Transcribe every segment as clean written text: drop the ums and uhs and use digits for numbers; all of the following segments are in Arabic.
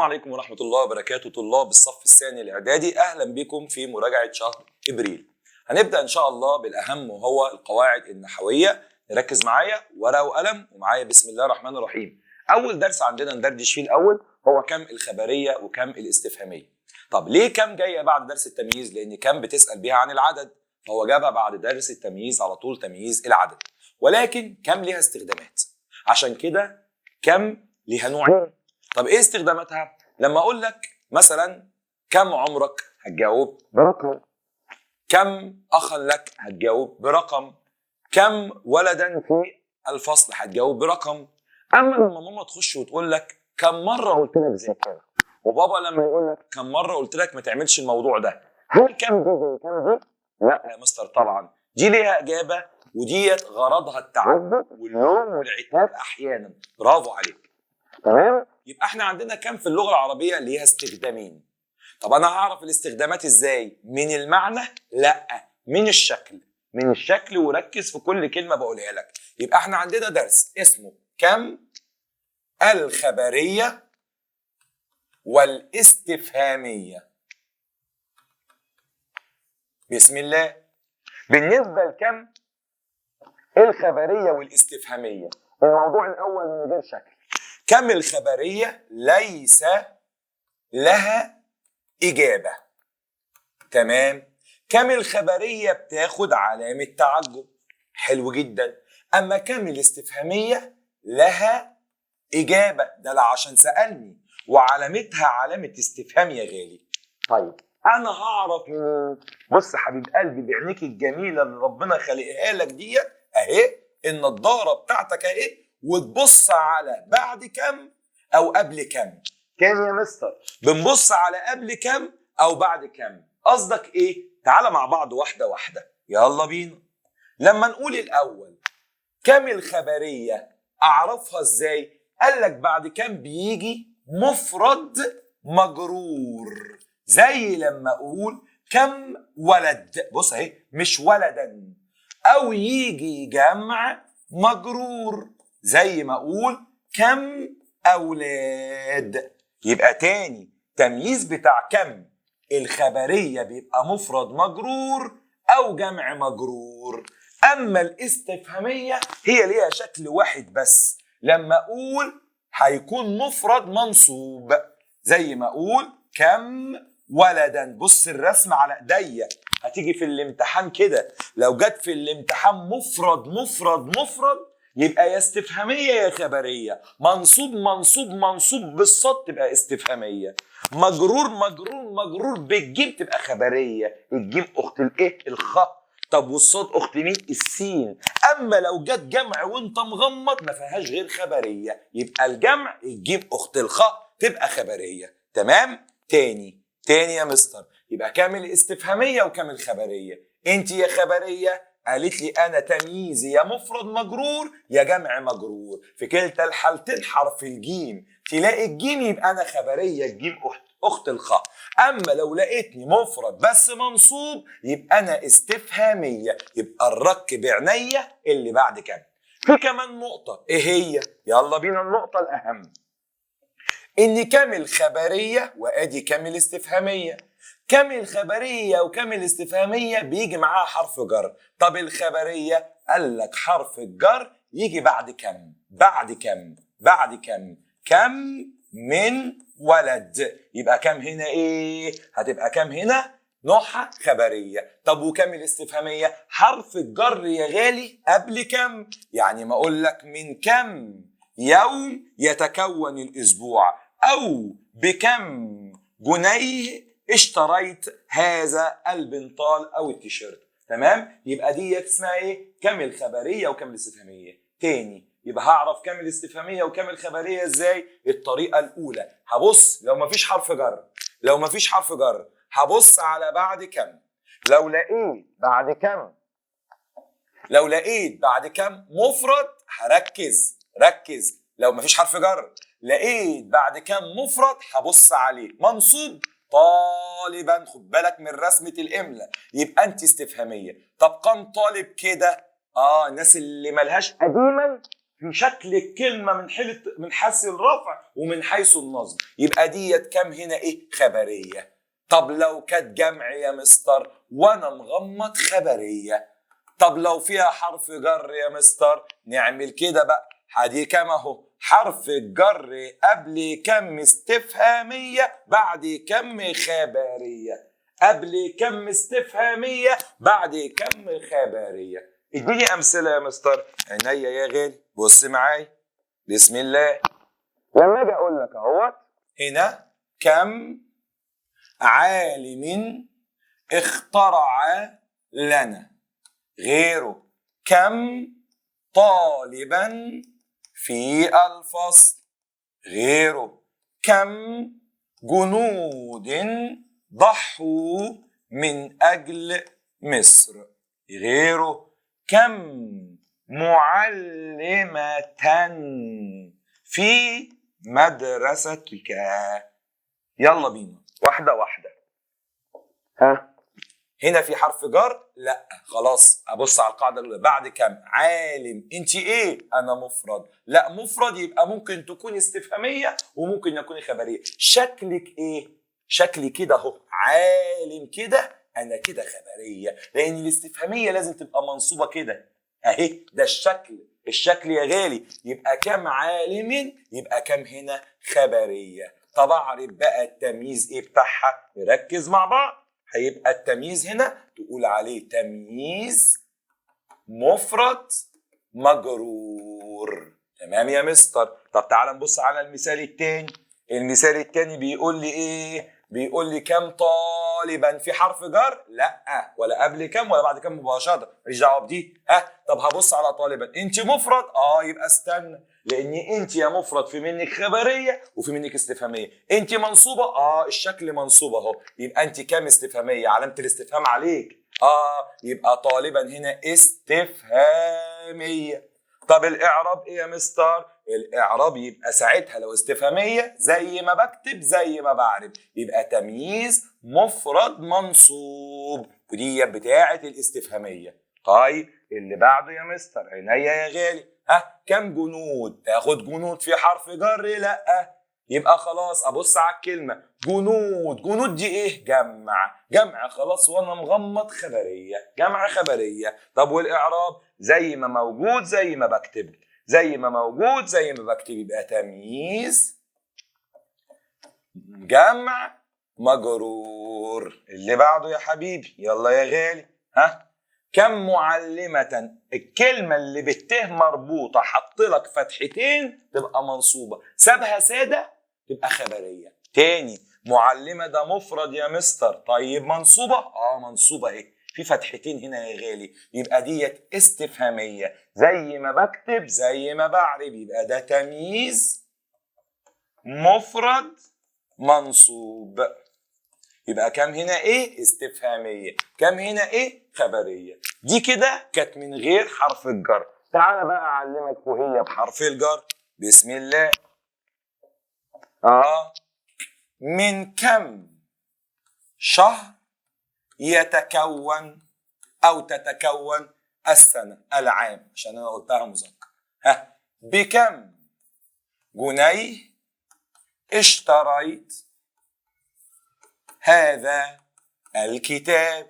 عليكم ورحمة الله وبركاته طلاب الصف الثاني الإعدادي، أهلا بكم في مراجعة شهر إبريل. هنبدأ إن شاء الله بالأهم وهو القواعد النحوية. نركز معايا ورقة وقلم ومعايا بسم الله الرحمن الرحيم. أول درس عندنا ندردش فيه الأول هو كم الخبرية وكم الاستفهامية. طب ليه كم جاية بعد درس التمييز؟ لأن كم بتسأل بيها عن العدد، فهو جابها بعد درس التمييز على طول، تمييز العدد. ولكن كم ليها استخدامات، عشان كده كم ليها نوعين. طب ايه استخداماتها؟ لما اقول لك مثلا كم عمرك هتجاوب برقم، كم اخا لك هتجاوب برقم، كم ولدا في الفصل هتجاوب برقم. اما لما ماما تخش وتقول لك كم مره قلت لك ذاكر، وبابا لما يقول لك كم مره قلت لك ما تعملش الموضوع ده، هل كم دي زي كم دي؟ لا يا مستر طبعا، دي ليها اجابه، وديت غرضها التعبد واللوم والعتاب احيانا. برافو عليك، تمام؟ يبقى احنا عندنا كم في اللغه العربيه ليها استخدامين. طب انا هعرف الاستخدامات ازاي؟ من المعنى؟ لا، من الشكل. من الشكل، وركز في كل كلمه بقولها لك. يبقى احنا عندنا درس اسمه كم الخبريه والاستفهاميه. بسم الله. بالنسبه لكم الخبريه والاستفهاميه، الموضوع الاول من غير شكل. كم الخبريه ليس لها إجابة، تمام؟ كم الخبرية بتاخد علامة تعجب، حلو جدا. أما كم الاستفهامية لها إجابة، ده عشان سألني وعلامتها علامة استفهام يا غالي. طيب أنا هعرف منين؟ بص حبيب قلبي بعينيك الجميلة اللي ربنا خلقها لك ديت أهي، النضارة بتاعتك أهي، وتبص على بعد كم أو قبل كم. كام يا مستر؟ بنبص على قبل كم او بعد كم. قصدك ايه؟ تعالى مع بعض واحده واحده، يلا بينا. لما نقول الاول كم الخبريه اعرفها ازاي؟ قال لك بعد كم بيجي مفرد مجرور، زي لما اقول كم ولد، بص اهي مش ولدا، او يجي جمع مجرور زي ما اقول كم اولاد. يبقى تاني تمييز بتاع كم الخبرية بيبقى مفرد مجرور أو جمع مجرور. أما الاستفهامية هي ليها شكل واحد بس، لما أقول هيكون مفرد منصوب، زي ما أقول كم ولدا. بص الرسم على ايديا، هتيجي في الامتحان كده، لو جت في الامتحان مفرد مفرد مفرد يبقى يا استفهاميه يا خبريه، منصوب منصوب منصوب بالصوت تبقى استفهاميه، مجرور مجرور مجرور بالجيم تبقى خبريه. الجيم اخت الايه؟ الخاء. طب والصوت اخت مين؟ السين. اما لو جت جمع وانت مغمض ما فيهاش غير خبريه، يبقى الجمع الجيم اخت الخاء تبقى خبريه. تمام؟ تاني يا مستر، يبقى كامل استفهاميه وكامل خبريه. انت يا خبريه قالت لي انا تمييزي يا مفرد مجرور يا جمع مجرور، في كلتا الحالتين حرف الجيم، تلاقي الجيم يبقى انا خبريه، الجيم اخت الخاء. اما لو لقيتني مفرد بس منصوب يبقى انا استفهاميه، يبقى الرك بعينيا اللي بعد كم. في كمان نقطه، ايه هي؟ يلا بينا النقطه الاهم، ان كم الخبريه وادي كم الاستفهاميه. كم الخبريه وكم الاستفهاميه بيجي معاها حرف جر. طب الخبريه قال لك حرف الجر يجي بعد كم، بعد كم، بعد كم. كم من ولد، يبقى كم هنا ايه؟ هتبقى كم هنا نوعها خبريه. طب وكم الاستفهاميه؟ حرف الجر يا غالي قبل كم، يعني ما اقول لك من كم يوم يتكون الاسبوع، او بكم جنيه اشتريت هذا البنطال او التيشيرت. تمام؟ يبقى دي اسمها ايه؟ كم الخبريه وكم الاستفهاميه. تاني، يبقى هعرف كم الاستفهاميه وكم الخبريه ازاي؟ الطريقه الاولى هبص لو مفيش حرف جر، لو مفيش حرف جر هبص على بعد كم. لو لقيت بعد كم، لو لقيت بعد كم مفرد هركز، ركز. لو مفيش حرف جر لقيت بعد كم مفرد هبص عليه منصوب طالبا، خد بالك من رسمه الاملاء، يبقى انت استفهاميه. طب كم طالب كده؟ الناس اللي ملهاش قديما في شكل الكلمه من حيث الرفع ومن حيث النصب. يبقى ديت كم هنا ايه؟ خبريه. طب لو كانت جمع يا مستر وانا مغمض خبريه. طب لو فيها حرف جر يا مستر نعمل كده بقى، ادي كم اهو، حرف الجر قبل كم استفهاميه بعد كم خبريه، قبل كم استفهاميه بعد كم خبريه. اديني امثله يا مستر. عينيا يا غالي، بص معايا بسم الله. لما اجي اقول لك اهوت هنا كم عالم اخترع لنا غيره، كم طالبا في الفصل غيره، كم جنود ضحوا من أجل مصر غيره، كم معلمة في مدرستك. يلا بينا واحدة واحدة. ها هنا في حرف جر؟ لا خلاص، ابص على القاعده الاولى. بعد كم عالم، انت ايه؟ انا مفرد. لا مفرد يبقى ممكن تكون استفهاميه وممكن يكون خبريه. شكلك ايه؟ شكلي كده اهو عالم كده، انا كده خبريه، لان الاستفهاميه لازم تبقى منصوبه كده اهي. ده الشكل يا غالي. يبقى كم عالم، يبقى كم هنا خبريه. طب اعرف بقى التمييز ايه بتاعها، نركز مع بعض. هيبقى التمييز هنا تقول عليه تمييز مفرد مجرور. تمام يا مستر. طب تعال نبص على المثال التاني. المثال التاني بيقول لي ايه؟ بيقول لي كم طالبا في حرف جر؟ لا، ولا قبل كم ولا بعد كم مباشره، ماليش دعوه بدي. طب هبص على طالبا، انت مفرد؟ يبقى استنى، لان انت يا مفرد في منك خبريه وفي منك استفهاميه. انت منصوبه؟ الشكل منصوبه اهو. يبقى انت كام استفهاميه؟ علامه الاستفهام عليك. يبقى طالبا هنا استفهاميه. طب الاعراب ايه يا مستر؟ الاعراب يبقى ساعتها لو استفهاميه زي ما بكتب زي ما بعرف، يبقى تمييز مفرد منصوب، ودي بتاعه الاستفهاميه. طيب اللي بعده يا مستر. عينيا يا غالي. كم جنود؟ تاخد جنود في حرف جر؟ لا، يبقى خلاص ابص على الكلمه جنود. جنود دي ايه؟ جمع خلاص، وانا مغمض خبريه، جمع خبريه. طب والاعراب زي ما موجود زي ما بكتب، زي ما موجود زي ما بكتب، يبقى تمييز جمع مجرور. اللي بعده يا حبيبي، يلا يا غالي. كم معلمة؟ الكلمة اللي بالته مربوطة حط لك فتحتين تبقى منصوبة، سابها سادة تبقى خبرية. تاني، معلمة ده مفرد يا مستر، طيب منصوبة؟ منصوبة اهي، في فتحتين هنا يا غالي، يبقى ديت استفهامية زي ما بكتب زي ما بعرف، يبقى ده تمييز مفرد منصوب. يبقى كم هنا ايه؟ استفهاميه. كم هنا ايه؟ خبريه. دي كده كانت من غير حرف الجر. تعالى بقى اعلمك وهي بحرف الجر. بسم الله. من كم شهر يتكون او تتكون السنه، العام، عشان انا قلتها مذكر. بكم جنيه اشتريت هذا الكتاب.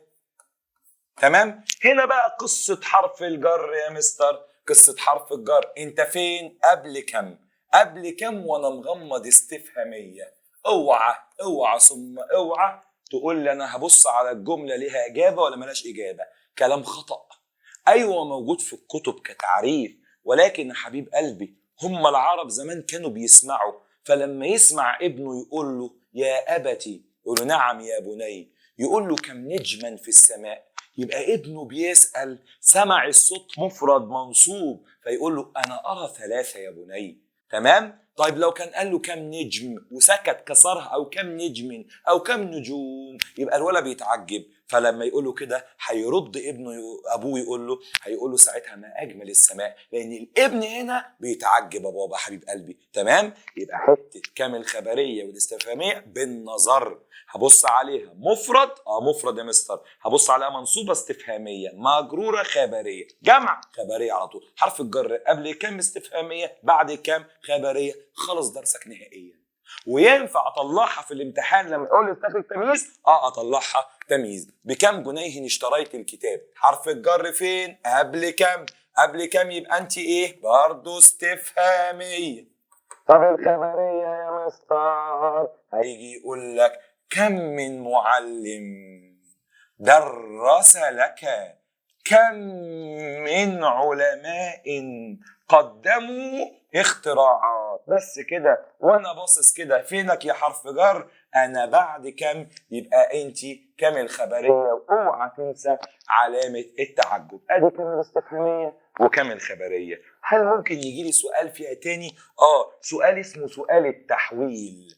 تمام. هنا بقى قصة حرف الجر يا مستر. قصة حرف الجر، انت فين؟ قبل كم. قبل كم وانا مغمض استفهامية. اوعى ثم اوعى تقول لي انا هبص على الجملة ليها اجابة ولا ملاش اجابة. كلام خطأ. ايوه موجود في الكتب كتعريف، ولكن يا حبيب قلبي هم العرب زمان كانوا بيسمعوا، فلما يسمع ابنه يقول له يا ابتي، يقول له نعم يا بني، يقول له كم نجما في السماء، يبقى ابنه بيسأل، سمع الصوت مفرد منصوب، فيقول له أنا أرى 3 يا بني. تمام؟ طيب لو كان قال له كم نجم وسكت كسرها، أو كم نجم أو كم نجوم، يبقى الولد بيتعجب، فلما يقوله كده هيرد ابوه هيقول له ساعتها ما اجمل السماء، لان الابن هنا بيتعجب يا بابا حبيب قلبي. تمام؟ يبقى حته كم الخبريه والاستفهاميه بالنظر. هبص عليها مفرد، مفرد يا مستر، هبص عليها منصوبه استفهاميه مجروره خبريه، جمع خبريه على طول، حرف الجر قبل كم استفهاميه بعد كم خبريه، خلص درسك نهائيا. وينفع اطلعها في الامتحان لما يقول لي استخرج تمييز، اطلعها تمييز. بكم جنيه اشتريت الكتاب؟ حرف الجر فين؟ قبل كم. قبل كم يبقى انت ايه؟ برضه استفهاميه. طب الخبريه يا مستر هيجي يقول لك كم من معلم درس لك، كم من علماء قدموا اختراعات. بس كده وانا باصص كده فينك يا حرف جر؟ انا بعد كم، يبقى انت كم الخبريه، واوعى تنسى علامه التعجب. ادي كم الاستفهاميه وكم الخبريه. هل ممكن يجي لي سؤال فيها تاني؟ سؤال اسمه سؤال التحويل.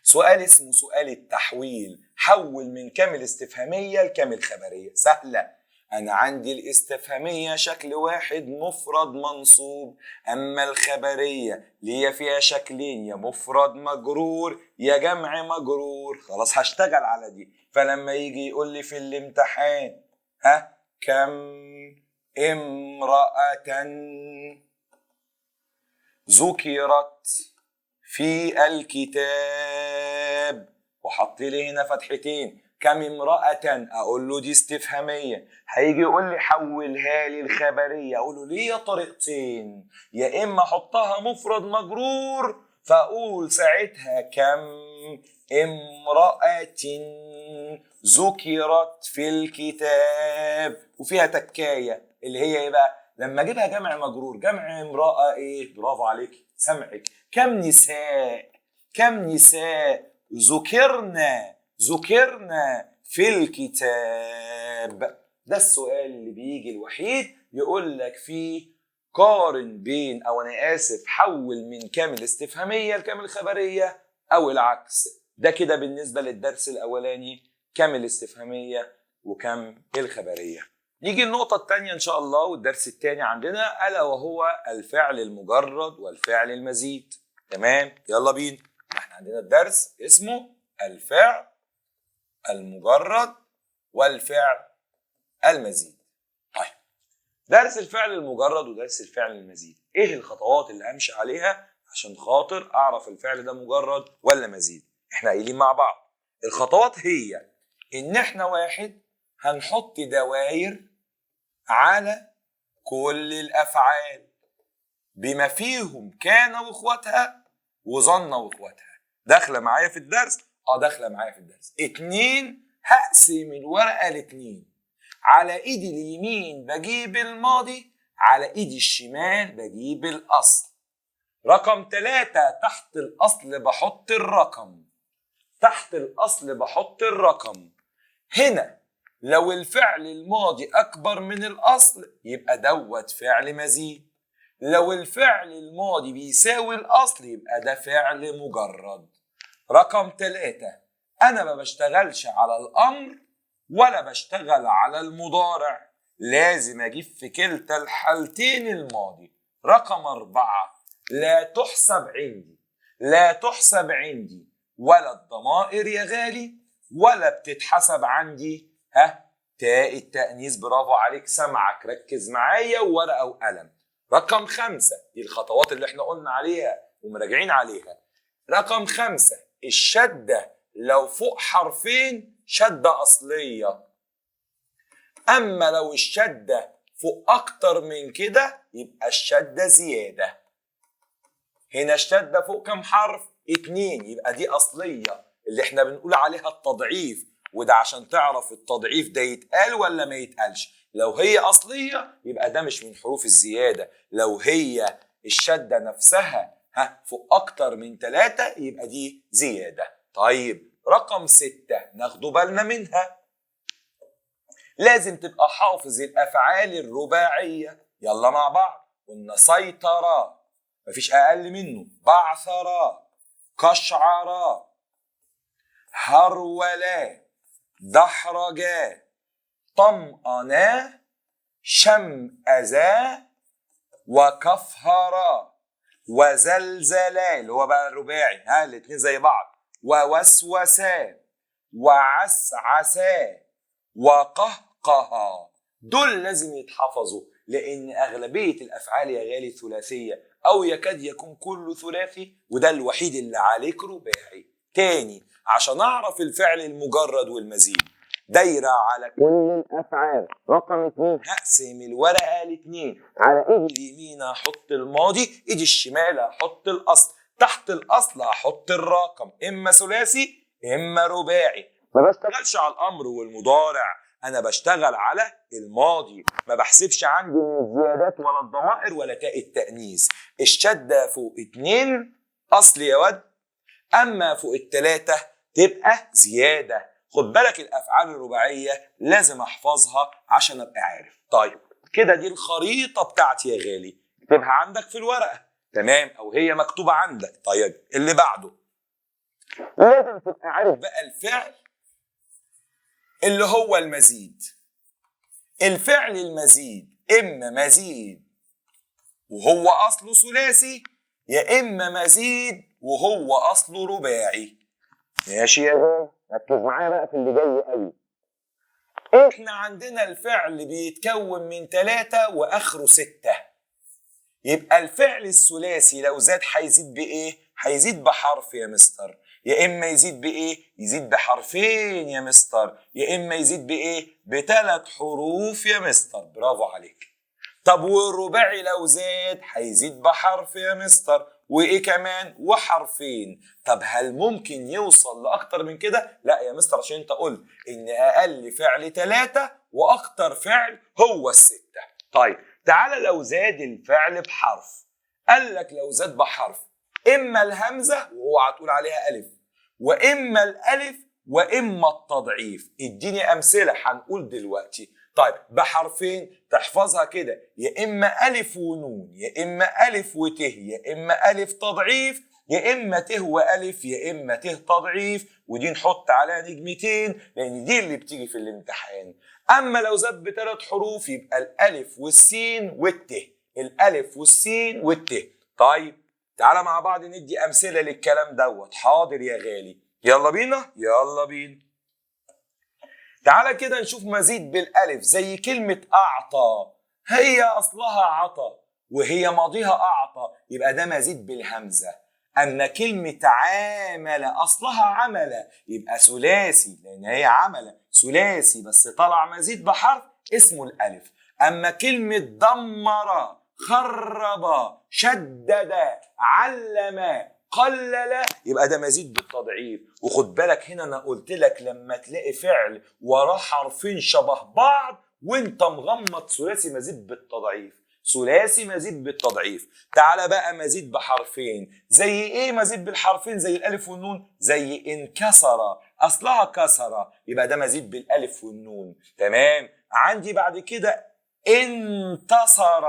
سؤال اسمه سؤال التحويل، حول من كم الاستفهاميه لكم الخبريه. سهله، أنا عندي الاستفهامية شكل واحد مفرد منصوب، أما الخبرية ليا فيها شكلين، يا مفرد مجرور يا جمع مجرور. خلاص هشتغل على دي. فلما يجي يقول لي في الامتحان كم امرأة ذكرت في الكتاب، وحط لي هنا فتحتين، كم امرأة، أقول له دي استفهامية. هيجي يقول لي حولها لي الخبرية، أقول له ليه طريقتين، يا إما أحطها مفرد مجرور فأقول ساعتها كم امرأة ذكرت في الكتاب، وفيها تكاية اللي هي إيه بقى؟ لما أجيبها جمع مجرور، جمع امرأة إيه؟ برافو عليك سمعك. كم نساء، كم نساء ذكرنا في الكتاب. ده السؤال اللي بيجي الوحيد يقول لك فيه قارن بين، او انا اسف حول من كم الاستفهاميه لكم الخبريه او العكس. ده كده بالنسبه للدرس الاولاني، كم الاستفهاميه وكم الخبريه. نيجي النقطه الثانيه ان شاء الله والدرس الثاني عندنا، الا وهو الفعل المجرد والفعل المزيد. تمام؟ يلا بينا. احنا عندنا الدرس اسمه الفعل المجرد والفعل المزيد. طيب، درس الفعل المجرد ودرس الفعل المزيد، ايه الخطوات اللي همشي عليها عشان خاطر اعرف الفعل ده مجرد ولا مزيد؟ احنا قايلين مع بعض الخطوات هي ان احنا واحد هنحط دوائر على كل الافعال بما فيهم كان واخواتها وظن واخواتها. داخله معايا في الدرس؟ داخله معايا في الدرس. 2 هقسم الورقه ل2، على ايدي اليمين بجيب الماضي، على ايدي الشمال بجيب الاصل. رقم 3 تحت الاصل بحط الرقم، تحت الاصل بحط الرقم. هنا لو الفعل الماضي اكبر من الاصل يبقى دوت فعل مزيد، لو الفعل الماضي بيساوي الاصل يبقى ده فعل مجرد. رقم 3 انا ما بشتغلش على الامر ولا بشتغل على المضارع، لازم اجيب في كلتا الحالتين الماضي. رقم 4 لا تحسب عندي، لا تحسب عندي ولا الضمائر يا غالي ولا بتتحسب عندي تاء التأنيث. برافو عليك سمعك، ركز معايا وورقة وقلم. رقم 5 دي الخطوات اللي احنا قلنا عليها ومراجعين عليها. رقم 5 الشدة لو فوق حرفين شدة أصلية، أما لو الشدة فوق أكتر من كده يبقى الشدة زيادة. هنا الشدة فوق كم حرف؟ 2، يبقى دي أصلية اللي احنا بنقول عليها التضعيف، وده عشان تعرف التضعيف ده يتقال ولا ما يتقالش. لو هي أصلية يبقى ده مش من حروف الزيادة، لو هي الشدة نفسها فوق أكتر من 3 يبقى دي زيادة. طيب رقم 6 ناخدوا بالنا منها، لازم تبقى حافظ الأفعال الرباعية. يلا مع بعض، قلنا سيطرة مفيش أقل منه، بعثرة، قشعرة، هرولا، دحرجا طمأنا شمأزا وكفهرا وزلزلا اللي هو بقى الرباعي، الاتنين زي بعض، ووسوسا وعسعسا وقهقها. دول لازم يتحفظوا لان اغلبيه الافعال يا غالي ثلاثيه او يكاد يكون كله ثلاثي، وده الوحيد اللي عليك رباعي. تاني عشان اعرف الفعل المجرد والمزيد، دايره على كل الافعال. رقم 2 هقسم الورقه ل2، على ايدي اليمين هحط الماضي، ايدي الشمال هحط الاصل، تحت الاصل هحط الرقم، اما ثلاثي اما رباعي. ما بشتغلش على الامر والمضارع، انا بشتغل على الماضي، ما بحسبش عندي من الزيادات ولا الضمائر ولا تاء التانيث. الشده فوق 2 اصل يا ود، اما فوق ال3 تبقى زياده. خد بالك الافعال الرباعيه لازم احفظها عشان ابقى عارف. طيب كده دي الخريطه بتاعتي يا غالي، تبقى عندك في الورقه تمام او هي مكتوبه عندك. طيب اللي بعده لازم تبقى عارف بقى الفعل اللي هو المزيد. الفعل المزيد اما مزيد وهو اصله ثلاثي، يا اما مزيد وهو اصله رباعي. ماشي يا غالي، ركز معايا بقى في اللي جاي قوي. احنا عندنا الفعل بيتكون من 3 واخره 6، يبقى الفعل الثلاثي لو زاد هيزيد بايه؟ هيزيد بحرف يا مستر. يا اما يزيد بايه؟ يزيد بحرفين يا مستر، يا اما يزيد بايه؟ ب3 حروف يا مستر. برافو عليك. طب والرباعي لو زاد هيزيد بحرف يا مستر، وايه كمان؟ وحرفين. طب هل ممكن يوصل لاكتر من كده؟ لا يا مستر، عشان انت قلت ان اقل فعل 3 واكتر فعل هو ال6. طيب تعالى لو زاد الفعل بحرف، قال لك لو زاد بحرف اما الهمزه واوعى تقول عليها الف، واما الالف، واما التضعيف. اديني امثله هنقول دلوقتي. طيب بحرفين تحفظها كده، يا اما الف ونون، يا اما الف وت، يا اما الف تضعيف، يا اما ت والف، يا اما ت تضعيف، ودي نحط عليها نجمتين لان دي اللي بتيجي في الامتحان. اما لو زاد ب3 حروف يبقى الالف والسين والت، الالف والسين والت. طيب تعالى مع بعض ندي امثله للكلام دوت. حاضر يا غالي، يلا بينا يلا بينا. تعالى كده نشوف مزيد بالالف زي كلمه اعطى، هي اصلها عطى وهي ماضيها اعطى، يبقى ده مزيد بالهمزه. اما كلمه عامل اصلها عمل، يبقى ثلاثي لان هي عمل ثلاثي بس طلع مزيد بحرف اسمه الالف. اما كلمه دمر خرب شدد علم قلل، يبقى ده مزيد بالتضعيف. وخد بالك هنا انا قلت لك لما تلاقي فعل وراه حرفين شبه بعض وانت مغمض ثلاثي مزيد بالتضعيف، ثلاثي مزيد بالتضعيف. تعالى بقى مزيد بحرفين زي ايه؟ مزيد بالحرفين زي الالف والنون، زي انكسر اصلها كسر، يبقى ده مزيد بالالف والنون. تمام. عندي بعد كده انتصر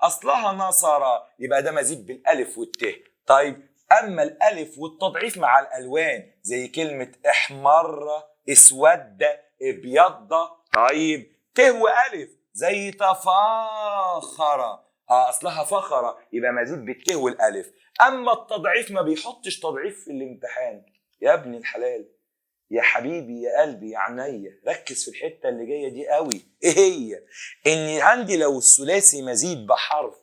اصلها نصر، يبقى ده مزيد بالالف والت. طيب اما الالف والتضعيف مع الالوان زي كلمه احمر اسود ابيض. طيب ت والف زي تفاخر، اصلها فخر، يبقى مزيد بالت والالف. اما التضعيف ما بيحطش تضعيف في الامتحان يا ابن الحلال، يا حبيبي يا قلبي يا عينيا، ركز في الحته اللي جايه دي قوي. ايه هي؟ ان عندي لو الثلاثي مزيد بحرف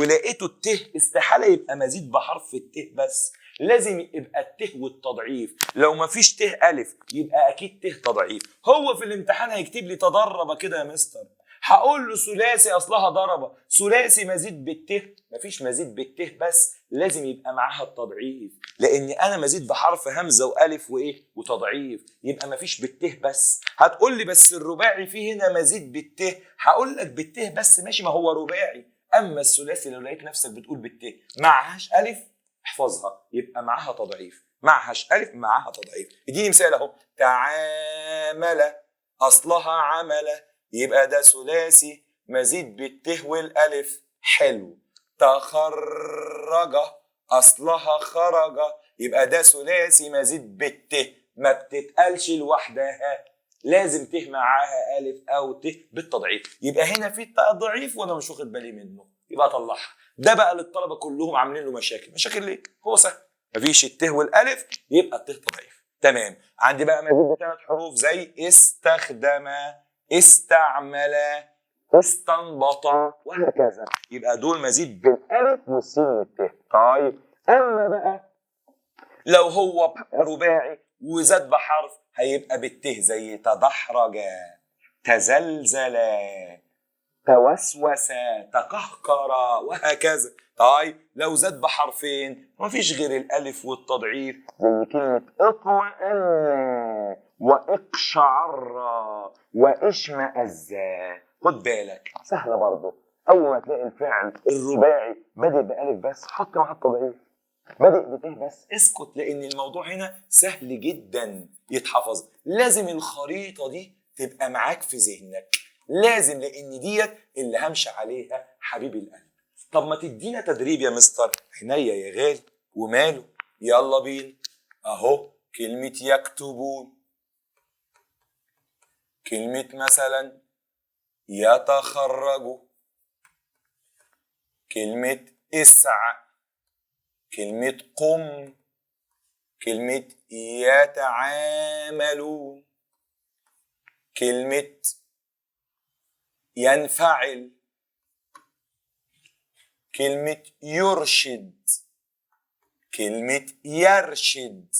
ولقيته الت، استحاله يبقى مزيد بحرف الت بس، لازم يبقى الت والتضعيف. لو ما فيش ت الف يبقى اكيد ت تضعيف. هو في الامتحان هيكتب لي تضرب كده يا مستر، هقول له ثلاثي اصلها ضرب، ثلاثي مزيد بالت، مفيش مزيد بالت بس لازم يبقى معاها التضعيف، لان انا مزيد بحرف همزه والف وايه وتضعيف، يبقى مفيش بالت بس. هتقول لي بس الرباعي فيه هنا مزيد بالت، هقول لك بالت بس ماشي، ما هو رباعي. اما الثلاثي لو لقيت نفسك بتقول بالت معهاش الف احفظها، يبقى معاها تضعيف، معهاش الف معاها تضعيف. اديني مثال اهو، تعامل اصلها عمل، يبقى ده ثلاثي مزيد بالت والالف. حلو. تخرج اصلها خرج، يبقى ده ثلاثي مزيد بالت، ما بتتقالش لوحدها لازم ته معاها الف او ت بالتضعيف. يبقى هنا في تضعيف وانا مش واخد بالي منه، يبقى اطلعها. ده بقى للطلبه كلهم عاملين له مشاكل. مشاكل ليه؟ هو سهل، مفيش الته والالف يبقى الته تضعيف. تمام. عندي بقى مزيد بثلاث حروف زي استخدم، استعمل، استنبط، وهكذا. يبقى دول مزيد بالالف والسين والته. طيب اما بقى لو هو رباعي وزاد بحرف هيبقى بالته زي تدحرج، تزلزل، توسوس، تقهقر، وهكذا. طيب لو زاد بحرفين مفيش غير الالف والتضعيف زي كلمه اطمئن واقشعر واشمئز. خد بالك سهله برضه. اول ما تلاقي الفعل الرباعي بادئ بالف بس حط معاه التضعيف، بادئ بته بس اسكت، لان الموضوع هنا سهل جدا يتحفظ. لازم الخريطه دي تبقى معاك في ذهنك، لازم، لان ديت اللي همشي عليها حبيب القلب. طب ما تدينا تدريب يا مستر؟ عينيا يا غالي، وماله، يلا بينا. اهو كلمه يكتبون، كلمه مثلا يتخرجوا، كلمه اسعى، كلمه قم، كلمة يتعاملون، كلمة ينفعل، كلمة يرشد، كلمة يرشد،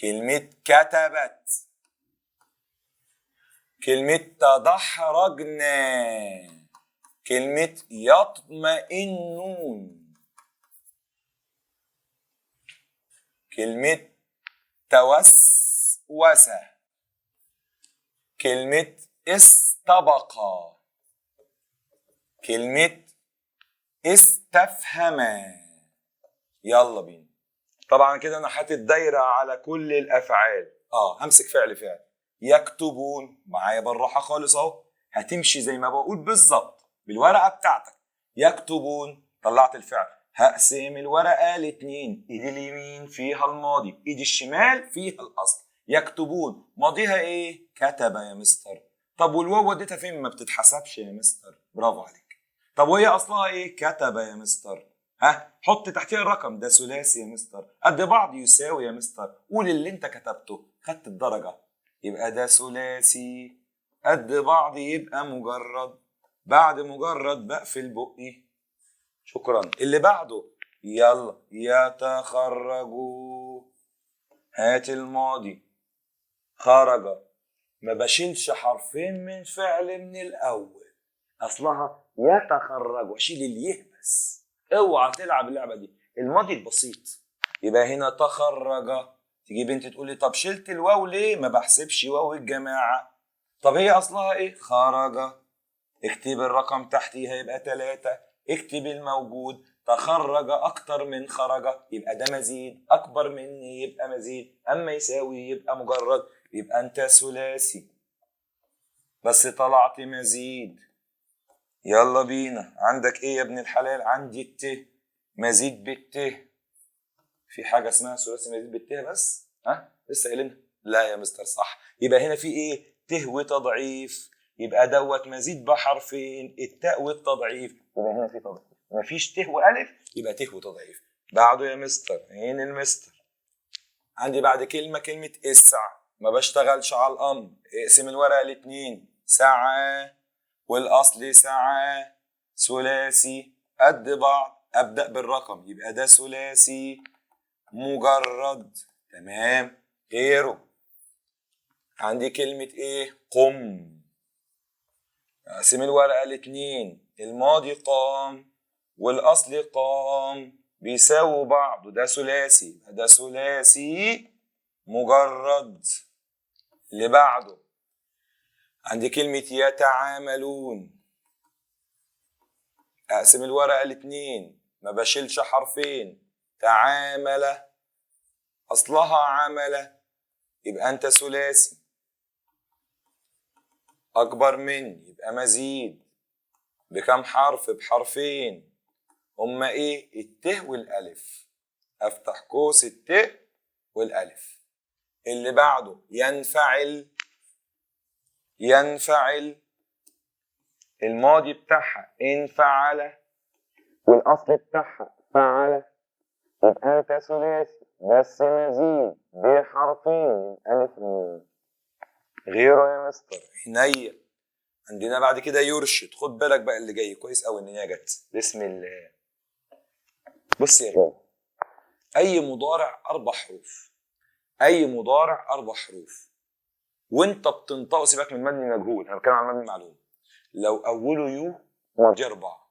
كلمة كتبت، كلمة تدحرجنا، كلمة يطمئنون، كلمة توسوس، كلمة استبقى، كلمة استفهما. يلا بينا. طبعا كده انا حاطط دايره على كل الافعال. همسك فعل فعل. يكتبون معايا بالراحه خالص اهو، هتمشي زي ما بقول بالظبط بالورقه بتاعتك. يكتبون طلعت الفعل، هقسم الورقه لاتنين، ايدي اليمين فيها الماضي، ايدي الشمال فيها الاصل. يكتبون ماضيها ايه؟ كتب يا مستر. طب والواو وديتها فين؟ ما بتتحسبش يا مستر. برافو عليك. طب وهي اصلها ايه؟ كتب يا مستر. حط تحتيها الرقم، ده ثلاثي يا مستر. قد بعض يساوي يا مستر. قول اللي انت كتبته، خدت الدرجه. يبقى ده ثلاثي. قد بعض يبقى مجرد. بعد مجرد بقفل بقي. شكرا. اللي بعده يلا. يتخرجوا، هات الماضي. خرج، ما بشيلش حرفين من فعل من الاول، اصلها يتخرج واشيل اليه بس. اوعى تلعب اللعبه دي، الماضي البسيط. يبقى هنا تخرج. تيجي بنت تقول لي طب شلت الواو ليه؟ ما بحسبش واو الجماعه. طب هي اصلها ايه؟ خرج. اكتب الرقم تحتيها يبقى 3. اكتب الموجود. تخرج اكتر من خرج يبقى ده مزيد، اكبر مني يبقى مزيد، اما يساوي يبقى مجرد. يبقى انت ثلاثي بس طلعت مزيد. يلا بينا. عندك ايه يا ابن الحلال؟ عندي الت، مزيد بالت. في حاجه اسمها ثلاثي مزيد بالت بس؟ لسه قايلينها. لا يا مستر صح. يبقى هنا في ايه؟ ت وتضعيف، يبقى دوت مزيد بحرفين، التاء والتضعيف. يبقى هنا في تضعيف، مفيش ت والف، يبقى ت وتضعيف. بعده يا مستر، هين المستر. عندي بعد كلمه اسع، ما بشتغلش على الامر. اقسم الورقه لاتنين، سعى والاصل سعى. ثلاثي قد بعض، ابدا بالرقم يبقى ده ثلاثي مجرد. تمام. غيره عندي كلمه ايه؟ قم. اقسم الورقه لاتنين، الماضي قام والاصل قام بيساووا بعض، وده ثلاثي، ده ثلاثي مجرد. اللي بعده عندي كلمه يتعاملون. اقسم الورقه لاتنين، ما بشيلش حرفين. تعامل اصلها عمل، يبقى انت ثلاثي. اكبر من يبقى مزيد. بكم حرف؟ بحرفين. هما ايه؟ الت والالف. افتح قوس الت والالف. اللي بعده ينفعل. ينفعل الماضي بتاعها انفعل، والاصل بتاعها فعل، يبقى انت ثلاثي بس مزيد بحرفين الف ونون. غيره يا مستر عينيا. عندنا بعد كده يرشد. خد بالك بقى اللي جاي كويس قوي ان هي جت. بسم الله. بص يا غالي، اي مضارع 4 حروف، اي مضارع 4 حروف وانت بتنطقه، سيبك من مبني مجهول، انا بتكلم عن مبني معلوم. لو اوله يو ماضي 4،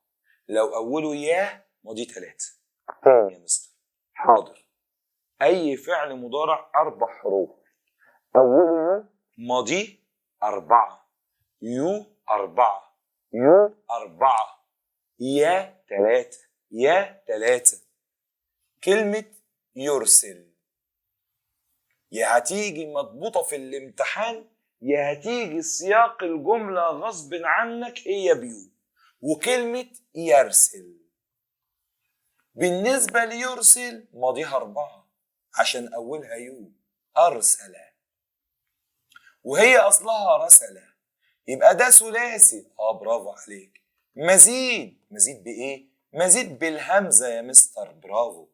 لو اوله يا ماضي 3. يا مستر حاضر. اي فعل مضارع 4 حروف اوله يو ماضي 4، يو 4، يو 4، يا 3، يا 3. كلمة يرسل يا هتيجي مضبوطة في الامتحان يا هتيجي سياق الجملة غصب عنك هي بيو. وكلمة يرسل بالنسبة ليرسل ماضيها 4 عشان أولها يو. أرسل وهي أصلها رسل، يبقى ده ثلاثي. برافو عليك. مزيد. مزيد بإيه؟ مزيد بالهمزة يا مستر. برافو.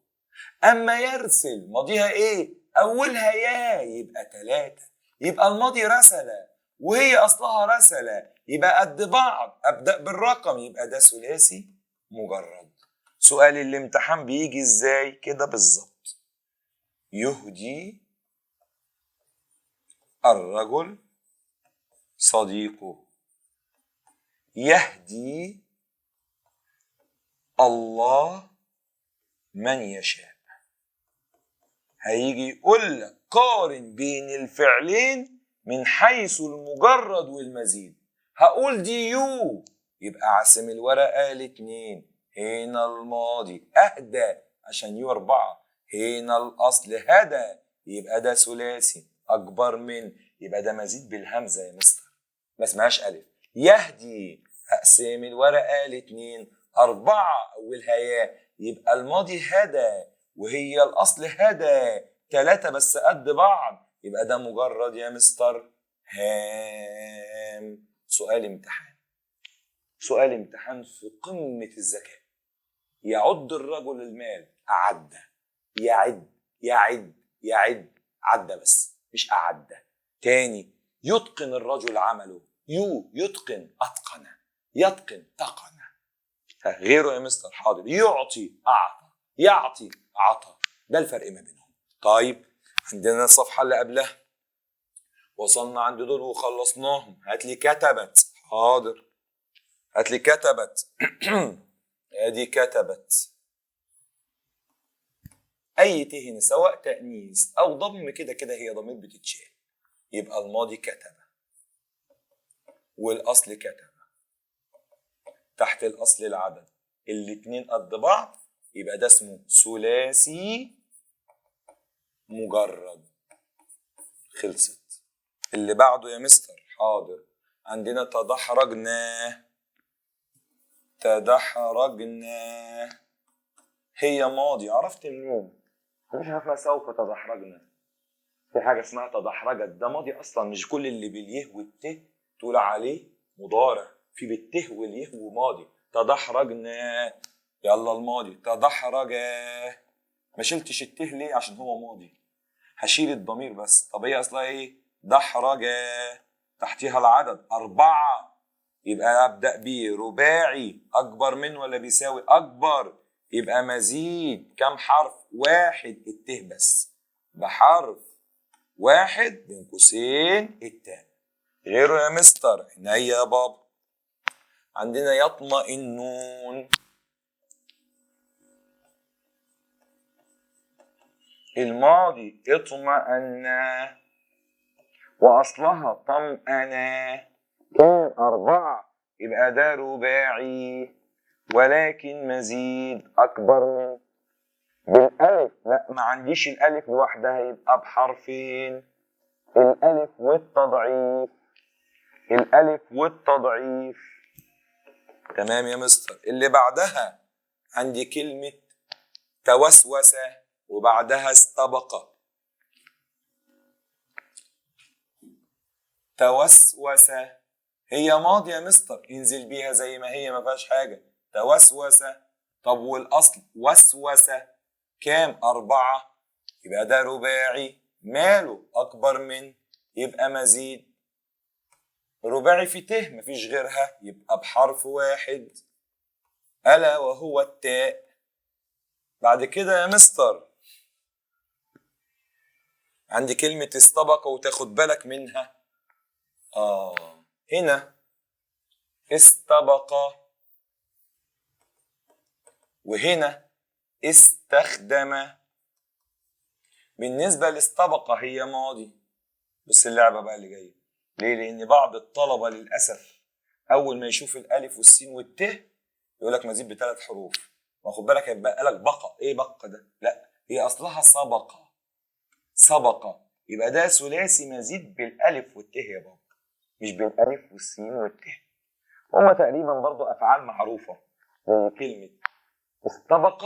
أما يرسل ماضيها إيه؟ أولها يا، يبقى 3. يبقى الماضي رسل وهي أصلها رسل، يبقى قد بعض. أبدأ بالرقم، يبقى ده ثلاثي مجرد. سؤال الامتحان بيجي إزاي؟ كده بالظبط. يهدي الرجل صديقه، يهدي الله من يشاء. هيجي يقول لك قارن بين الفعلين من حيث المجرد والمزيد. هقول دي يو، يبقى عاصم الورقة الاتنين. هنا الماضي أهدى عشان يو 4. هنا الأصل هدى، يبقى ده ثلاثي أكبر من، يبقى ده مزيد بالهمزة يا مستر، ما اسمهاش ألف. يهدي أقسم الورقة الاتنين 4 أولها يا، يبقى الماضي هدى وهي الأصل هدى 3 بس قد بعض، يبقى ده مجرد يا مستر هام. سؤال امتحان. سؤال امتحان في قمة الذكاء. يعد الرجل المال أعد. يعد يعد يعد، عدى بس مش أعد. تاني، يتقن الرجل عمله. يتقن أتقن، يتقن تقن. غيره يا مستر حاضر. يعطي أعطى، يعطي عطى. ده الفرق ما بينهم. طيب عندنا الصفحة اللي قبلها، وصلنا عند دول وخلصناهم. هات لي كتبت. حاضر. هات لي كتبت. ادي كتبت. اي تهن سواء تأنيث او ضم كده كده هي ضمير بتتشال، يبقى الماضي كتب والاصل كتب. تحت الاصل العدد، الاتنين قد بعض، يبقى ده اسمه ثلاثي مجرد. خلصت. اللي بعده يا مستر حاضر. عندنا تدحرجنا. تدحرجنا هي ماضي، عرفت منين؟ مفيش حاجه اسمها سوف تدحرجنا، في حاجه اسمها تدحرجت. ده ماضي اصلا، مش كل اللي باليه والته تقول عليه مضارع. في بالته واليه وماضي. تدحرجنا يلا الماضي تدحرج. ما شلتش الته ليه؟ عشان هو ماضي، هشيل الضمير بس. طب هي اصلها ايه؟ دحرج، تحتيها العدد 4، يبقى ابدا بيه رباعي. اكبر من ولا بيساوي؟ اكبر، يبقى مزيد. كم حرف؟ 1. الته بس بحرف 1 بين قوسين التاء. غيره يا مستر عينيا يا بابا. عندنا يطمئنون. الماضي اطمأن واصلها طمأن، كان 4، يبقى ده رباعي ولكن مزيد اكبر من. بالالف لا، ما عنديش الالف لوحدها، يبقى بحرفين. الالف والتضعيف. الالف والتضعيف. تمام يا مستر. اللي بعدها عندي كلمة توسوس وبعدها استبق. توسوس هي ماضي يا مستر، انزل بيها زي ما هي ما فيهاش حاجة. توسوس. طب والأصل وسوس كام؟ 4، يبقى ده رباعي. ماله؟ أكبر من، يبقى مزيد. رباعي في ت مفيش غيرها، يبقى بحرف واحد ألا وهو التاء. بعد كده يا مستر عندي كلمة استبق وتاخد بالك منها. هنا استبق وهنا استخدم. بالنسبة لاستبق هي ماضي. بص اللعبة بقى اللي جاية ليه؟ لأن بعض الطلبة للأسف أول ما يشوف الألف والسين والت يقول لك مزيد ب3 حروف. ما خد بالك هيبقى لك بقى. إيه بقى ده؟ لا، هي أصلها سبق. سبق يبقى ده ثلاثي مزيد بالألف والت يا بابا، مش بالألف والسين والت. هما تقريبا برضو أفعال معروفة زي كلمة استبق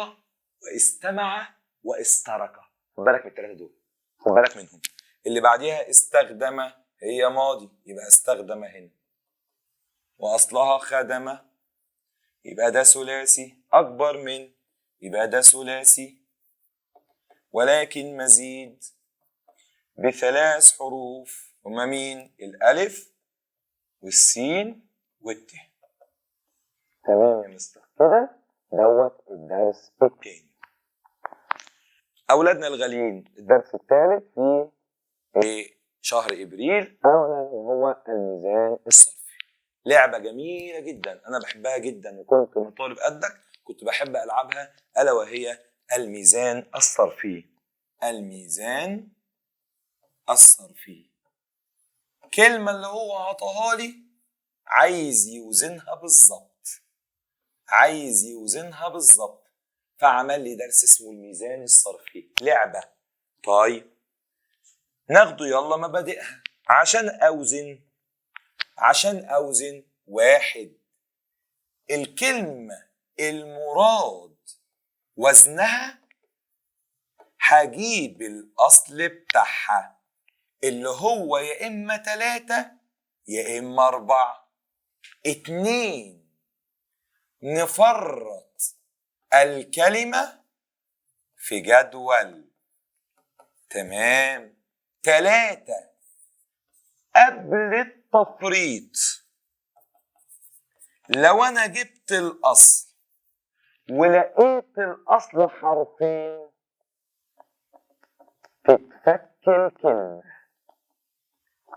واستمع واسترك. خد بالك من ال3 دول، خد بالك منهم. اللي بعديها استخدم هي ماضي، يبقى استخدم هنا. وأصلها خدم، يبقى ده ثلاثي. أكبر من، يبقى ده ثلاثي. ولكن مزيد ب3 حروف. هما مين؟ الألف والسين والت. تمام يا مستر، كده دوت الدرس التاني. أولادنا الغاليين، الدرس الثالث في شهر إبريل أولا وهو الميزان الصرفي. لعبة جميلة جدا أنا بحبها جدا، وكنت من طالب قدك كنت بحب ألعبها، ألا وهي الميزان الصرفي. الميزان الصرفي. كلمة اللي هو عطاها لي عايز يوزنها بالظبط، عايز يوزنها بالظبط، فعمل لي درس اسمه الميزان الصرفي. لعبة. طيب ناخده يلا مبادئها. عشان أوزن 1، الكلمة المراد وزنها هجيب الأصل بتاعها اللي هو يا إما 3 يا إما 4. 2 نفرط الكلمة في جدول. تمام. 3 قبل التفريط لو أنا جبت الأصل ولقيت الأصل حرفين تتفك الكلمة.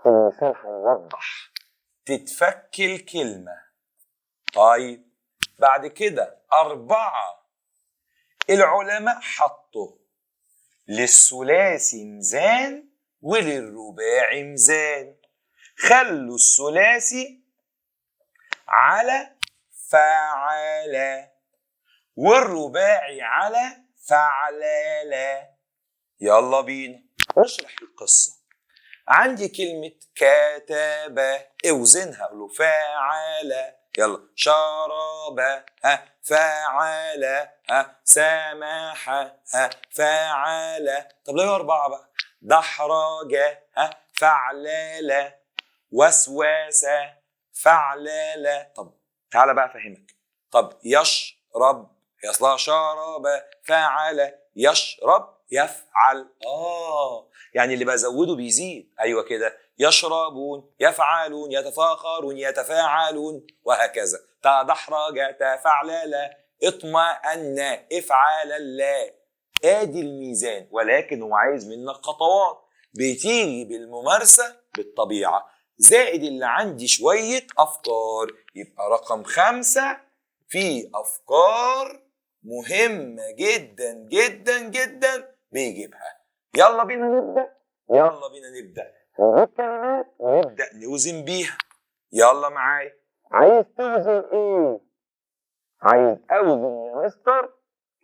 المثال هيوضح. تتفك الكلمة. طيب بعد كده 4 العلماء حطوا للثلاثي ميزان وللرباعي ميزان. خلوا الثلاثي على فعل والرباعي على فعلالة. يلا بينا نشرح القصة. عندي كلمة كتب، اوزنها له فعل. يلا. شرب فعل. سمح فعل. طب ليه 4 بقى؟ دحرج فعلالة. وسواس فعلالة. طب تعالى بقى افهمك. طب يشرب هي اصلها شرب فعل. يشرب يفعل. يعني اللي بزوده بيزيد. ايوه كده. يشربون يفعلون يتفاخرون يتفاعلون وهكذا. تدحرج تفعلل اطمأن افعال الله. ادي الميزان، ولكن هو عايز منك خطوات بتيجي بالممارسة بالطبيعة، زائد اللي عندي شوية أفكار. يبقى رقم 5 في أفكار مهمة جدا جدا جدا بيجيبها. يلا بينا نبدأ. يلا بينا نبدأ نجيب كلمات ونبدأ نوزن بيها. يلا معايا. عايز توزن ايه؟ عايز اوزن يا مستر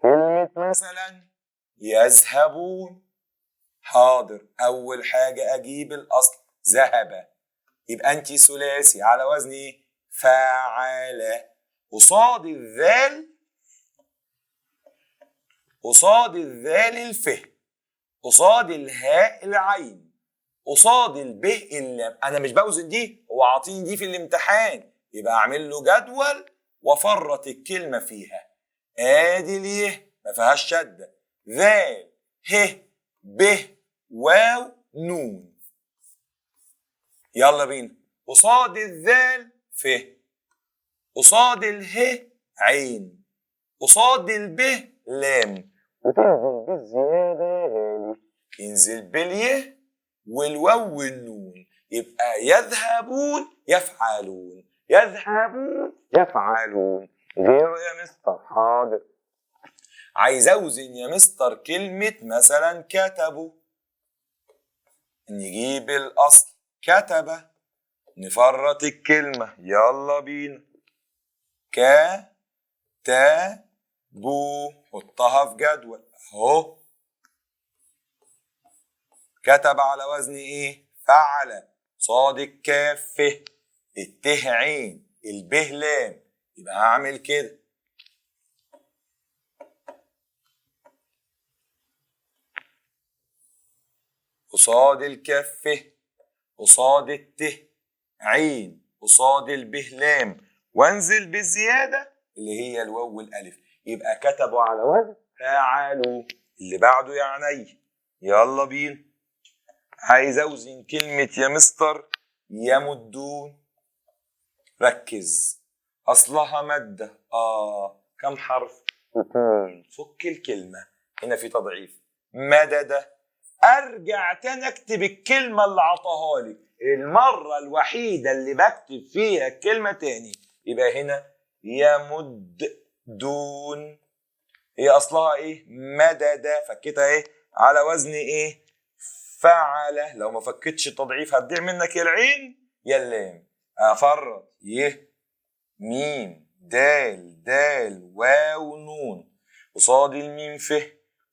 كلمة مثلا يذهبون. حاضر. اول حاجة اجيب الاصل ذهب، يبقى انت ثلاثي على وزن ايه؟ فاعل. قصاد الذال الف، قصاد الهاء العين. قصاد الب اللام. انا مش بوزن دي، هو عاطيني دي في الامتحان، يبقى اعمل له جدول وافرط الكلمه فيها. ادي اليه ما فيهاش شده، ذال ه ب واو نون. يلا بينا. قصاد الذال ف، قصاد اله عين، قصاد الب لام، وتنزل بالزياده غالي، ينزل باليه والواو والنون، يبقى يذهبون يفعلون، يذهبون يفعلون. غيره يا مستر؟ حاضر. عايز اوزن يا مستر كلمة مثلا كتبوا، نجيب الاصل كتب، نفرط الكلمة. يلا بينا. كتبوا، حطها في جدول اهو. كتب على وزن ايه؟ فعل. صاد الكاف ف، الته عين، البه لام، يبقى هعمل كده. قصاد الكاف ف، قصاد الته عين، قصاد البه لام، وانزل بالزياده اللي هي الواو والالف، يبقى كتبوا على وزن فعلوا. اللي بعده يا عيني. يلا بينا. عايز اوزن كلمة يا مستر يمدون. ركز، اصلها مادة. كم حرف؟ 2. فك الكلمة، هنا في تضعيف. مدد. ارجع تاني اكتب الكلمة اللي عطاها لي، المرة الوحيدة اللي بكتب فيها الكلمة تاني، يبقى هنا يمدون. هي اصلها ايه؟ مدد. فكيتها ايه؟ على وزن ايه؟ فعل. لو ما فكتش التضعيف هتضيع منك يا العين يا اللام. افرط يه ميم دال دال واو نون، قصاد الميم ف،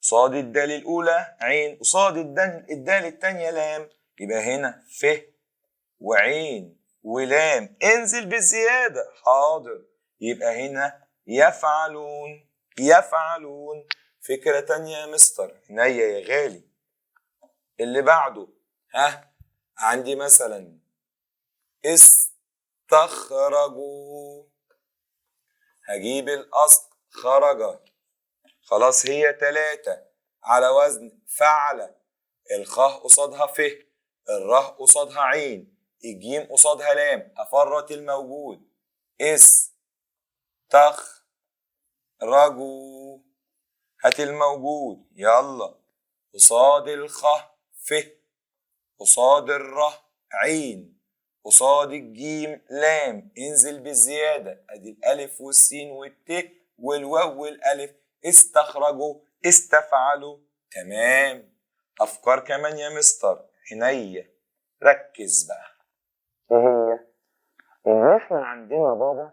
قصاد الدال الاولى عين، قصاد الدال الثانيه لام، يبقى هنا ف وعين ولام، انزل بالزياده. حاضر. يبقى هنا يفعلون يفعلون. فكره تانيه يا مستر؟ عينيا يا غالي. اللي بعده. عندي مثلا استخرجوا، هجيب الاصل خرج. خلاص هي 3 على وزن فعل. الخاء قصادها ف، الراء قصادها عين، الجيم قصادها لام، افرط الموجود. استخرجوا. هات الموجود. يلا. قصاد الخاء ف، قصاد الراء عين، قصاد الجيم لام، انزل بالزيادة. ادي الالف والسين والت والواو والالف. استخرجوا استفعلوا. تمام. افكار كمان يا مستر؟ عينيا. ركز بقى. ايه هي؟ ان احنا عندنا بابا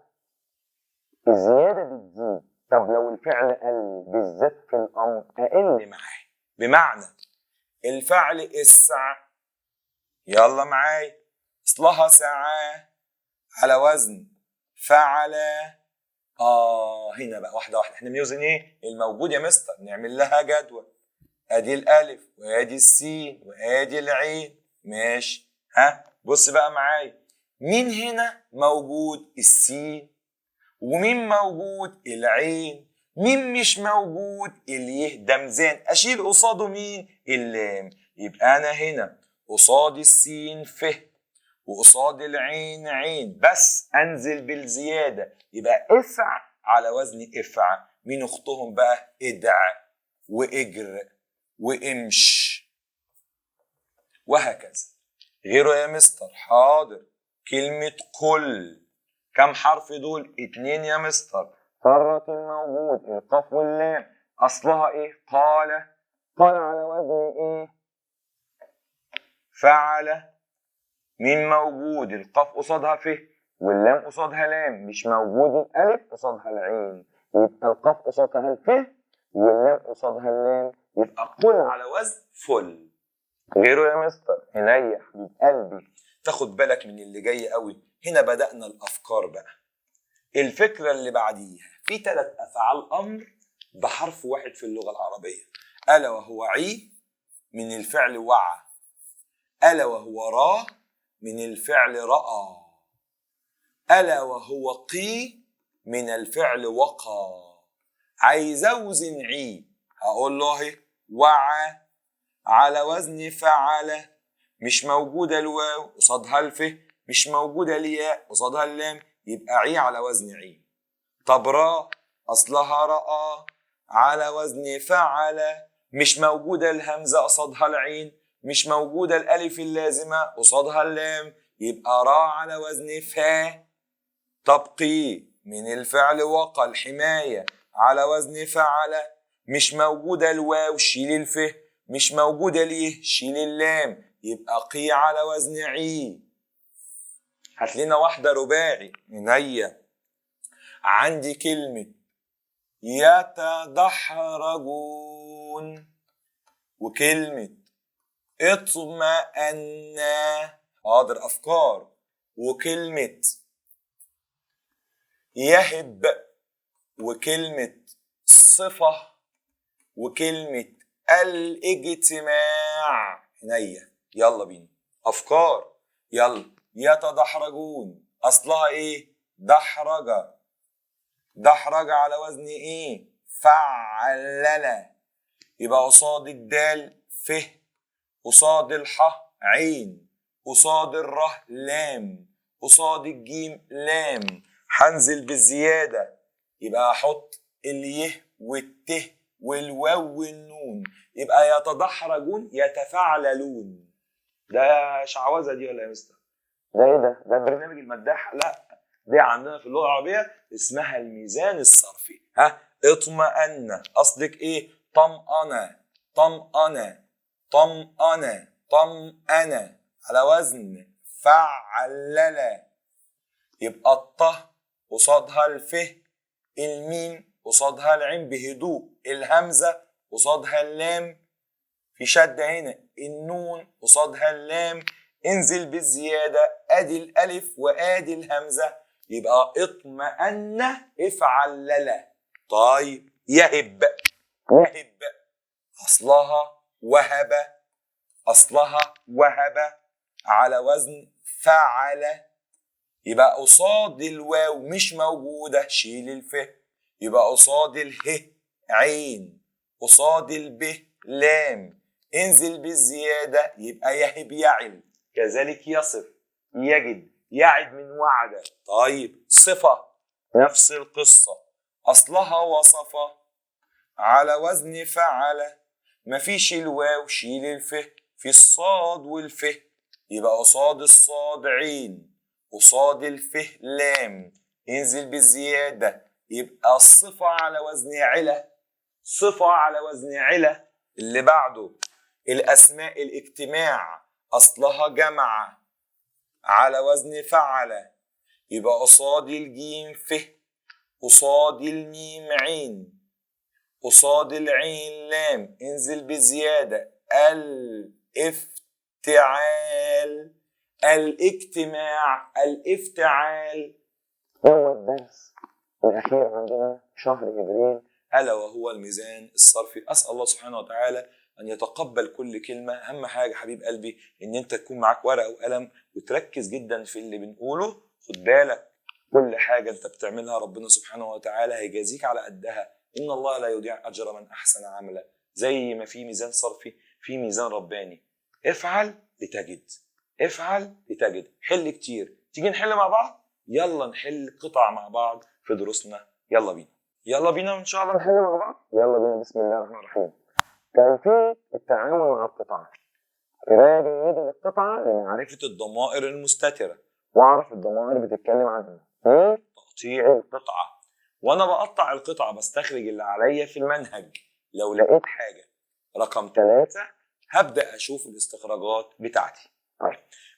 الزيادة بتزيد، طب لو الفعل قل بالذات في الامر اقل معاه. بمعنى الفعل اسع، يلا معايا، اصلها سعى على وزن فعل. هنا بقى واحده واحده، احنا بنوزن ايه؟ الموجود يا مستر، نعمل لها جدول. ادي الالف وادي السين وادي العين. ماشي. بص بقى معايا، مين هنا موجود؟ السين. ومين موجود؟ العين. مين مش موجود؟ اليه. ده ميزان، اشيل قصاده مين؟ اللام. يبقى انا هنا قصاد السين ف، وقصاد العين عين، بس انزل بالزياده، يبقى افع على وزن افع. مين اختهم بقى؟ ادع واجر وامش، وهكذا. غيره يا مستر؟ حاضر. كلمة كل، كم حرف دول؟ 2 يا مستر. فرط الموجود القاف واللام، اصلها ايه؟ قال. قال على وزن ايه؟ فعل. مين موجود؟ القاف قصادها ف، واللام قصادها لام، مش موجود الالف قصادها العين، يبقى القاف قصادها الف واللام قصادها اللام، يبقى قل على وزن فل. غيره يا مستر؟ عينيا حبيب قلبي. تاخد بالك من اللي جاي قوي. هنا بدأنا الافكار بقى. الفكرة اللي بعديها في 3 افعال امر بحرف واحد في اللغة العربية، الا وهو عي من الفعل وعى، ألا وهو را من الفعل رأى. ألا وهو قي من الفعل وقى. عايز أوزن عي، هقول له وعى على وزن فعل، مش موجودة الواو قصادها الف، مش موجودة الياء قصادها اللام، يبقى عي على وزن عي. طب را أصلها رأى على وزن فعل، مش موجودة الهمزة قصادها العين، مش موجودة الألف اللازمة قصادها اللام، يبقى را على وزن فا. تبقي من الفعل وقى الحماية على وزن فعل، مش موجودة الواو شيل الف، مش موجودة ليه شيل اللام، يبقى قي على وزن عي. هات لنا واحدة رباعي. عينيا. عندي كلمة يتدحرجون، وكلمة اطمأن، حاضر أفكار، وكلمة يهب، وكلمة صفة، وكلمة الاجتماع. عينيا. يلا بينا أفكار. يلا. يتدحرجون أصلها إيه؟ دحرجة. دحرجة على وزن إيه؟ فعللة. يبقى قصاد الدال ف، قصاد الح عين، قصاد الره لام، قصاد الجيم لام. هنزل بالزيادة، يبقى أحط اليه والته والواو والنون، يبقى يتدحرجون يتفعللون. ده شعوذة دي ولا يا مستر؟ ده ايه ده؟ ده برنامج المداح؟ لا، دي عندنا في اللغة العربية اسمها الميزان الصرفي. اطمأن أصلك ايه؟ طمأنة. طمأنة. طمأنة. طمأنة على وزن فعللة. يبقى الطه قصادها الف، الميم قصادها العين بهدوء، الهمزة قصادها اللام في شدة هنا، النون قصادها اللام، انزل بالزيادة، ادي الالف وادي الهمزة، يبقى اطمأن افعلل. طيب يهب. يهب اصلها وهب، اصلها وهب على وزن فعل، يبقى قصاد الواو مش موجودة شيل الف، يبقى قصاد اله عين، قصاد الب لام، انزل بالزيادة، يبقى يهب يعل. كذلك يصف يجد يعد من وعد. طيب صفة نفس القصة، أصلها وصف على وزن فعل، مفيش الواو شيل الف في الصاد والف، يبقى قصاد الصاد عين، قصاد الفه لام، ينزل بالزيادة، يبقى الصفة على وزن علة. صفة على وزن علة. اللي بعده الأسماء الاجتماع، أصلها جمع على وزن فعل، يبقى قصاد الجيم فه، قصاد الميم عين، قصاد العين لام، انزل بزيادة، الافتعال، الاجتماع، الافتعال. هو الدرس الأخير عندنا شهر إبريل، ألا وهو الميزان الصرفي. أسأل الله سبحانه وتعالى أن يتقبل كل كلمة. أهم حاجة حبيب قلبي إن أنت تكون معاك ورقة وقلم وتركز جدا في اللي بنقوله. خد بالك كل حاجة أنت بتعملها ربنا سبحانه وتعالى هيجازيك على قدها. إن الله لا يضيع أجر من أحسن عملا. زي ما في ميزان صرفي في ميزان رباني. افعل لتجد، افعل لتجد. حل كتير. تيجي نحل مع بعض؟ يلا نحل قطع مع بعض في دروسنا. يلا بينا. يلا بينا إن شاء الله نحل مع بعض. يلا بينا. بسم الله الرحمن الرحيم. كيفية التعامل مع القطعة. قراءة جيدة للقطعة لمعرفة الضمائر المستترة، وأعرف الضمائر بتتكلم عن إيه. تقطيع القطعة. وأنا بقطع القطعة بستخرج اللي عليا في المنهج. لو لقيت حاجة رقم 3 هبدأ أشوف الاستخراجات بتاعتي.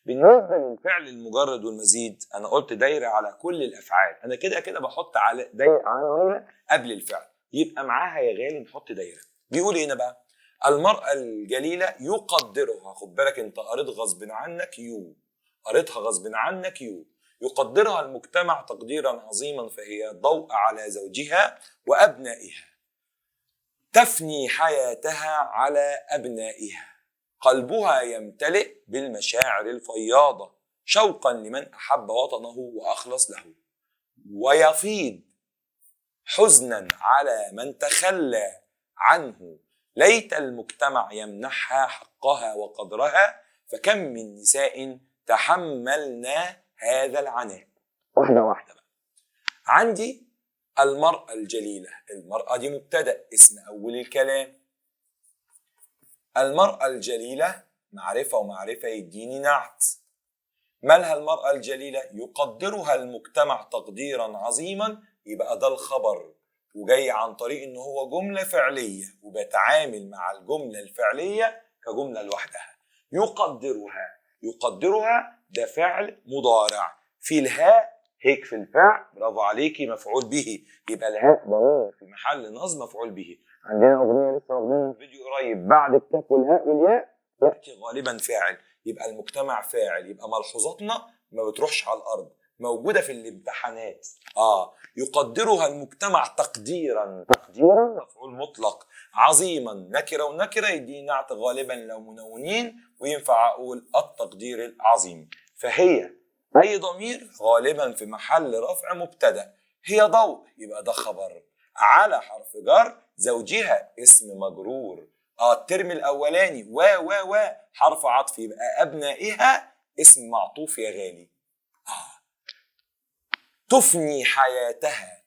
بالنسبة للفعل المجرد والمزيد أنا قلت دايرة على كل الأفعال. أنا كده كده بحط على دايرة على قبل الفعل، يبقى معاها يا غالي نحط دايرة. بيقول إيه هنا بقى؟ المرأة الجليلة يقدرها. خد بالك أنت قريت غصب عنك قريتها غصب عنك يقدرها المجتمع تقديرا عظيما، فهي ضوء على زوجها وأبنائها، تفني حياتها على أبنائها. قلبها يمتلئ بالمشاعر الفياضة شوقا لمن أحب وطنه وأخلص له، ويفيض حزنا على من تخلى عنه، ليت المجتمع يمنحها حقها وقدرها، فكم من نساء تحملنا هذا العناء. واحدة واحدة بقى. عندي المرأة الجليلة، المرأة دي مبتدأ اسم أول الكلام. المرأة الجليلة معرفة، ومعرفة يديني نعت. مالها المرأة الجليلة؟ يقدرها المجتمع تقديرا عظيما، يبقى ده الخبر وجاي عن طريق ان هو جملة فعلية وبتعامل مع الجملة الفعلية كجملة لوحدها. يقدرها، يقدرها ده فعل مضارع، في الهاء هيك في الفعل، برافو عليكي، مفعول به، يبقى الهاء ضمير في محل نصب مفعول به. عندنا اغنية لسه واخدينها فيديو قريب، بعد الكاف والهاء والياء ياتي غالبا فاعل، يبقى المجتمع فاعل، يبقى ملحوظاتنا ما بتروحش على الارض، موجوده في الامتحانات. يقدرها المجتمع تقديرا، تقديرا مفعول مطلق، عظيما نكره، ونكره يديني نعت غالبا لو منونين، وينفع اقول التقدير العظيم. فهي اي ضمير غالبا في محل رفع مبتدا، هي ضوء يبقى ده خبر، على حرف جر، زوجها اسم مجرور. الترم الاولاني و حرف عطف، يبقى ابنائها اسم معطوف يا غالي. تفني حياتها،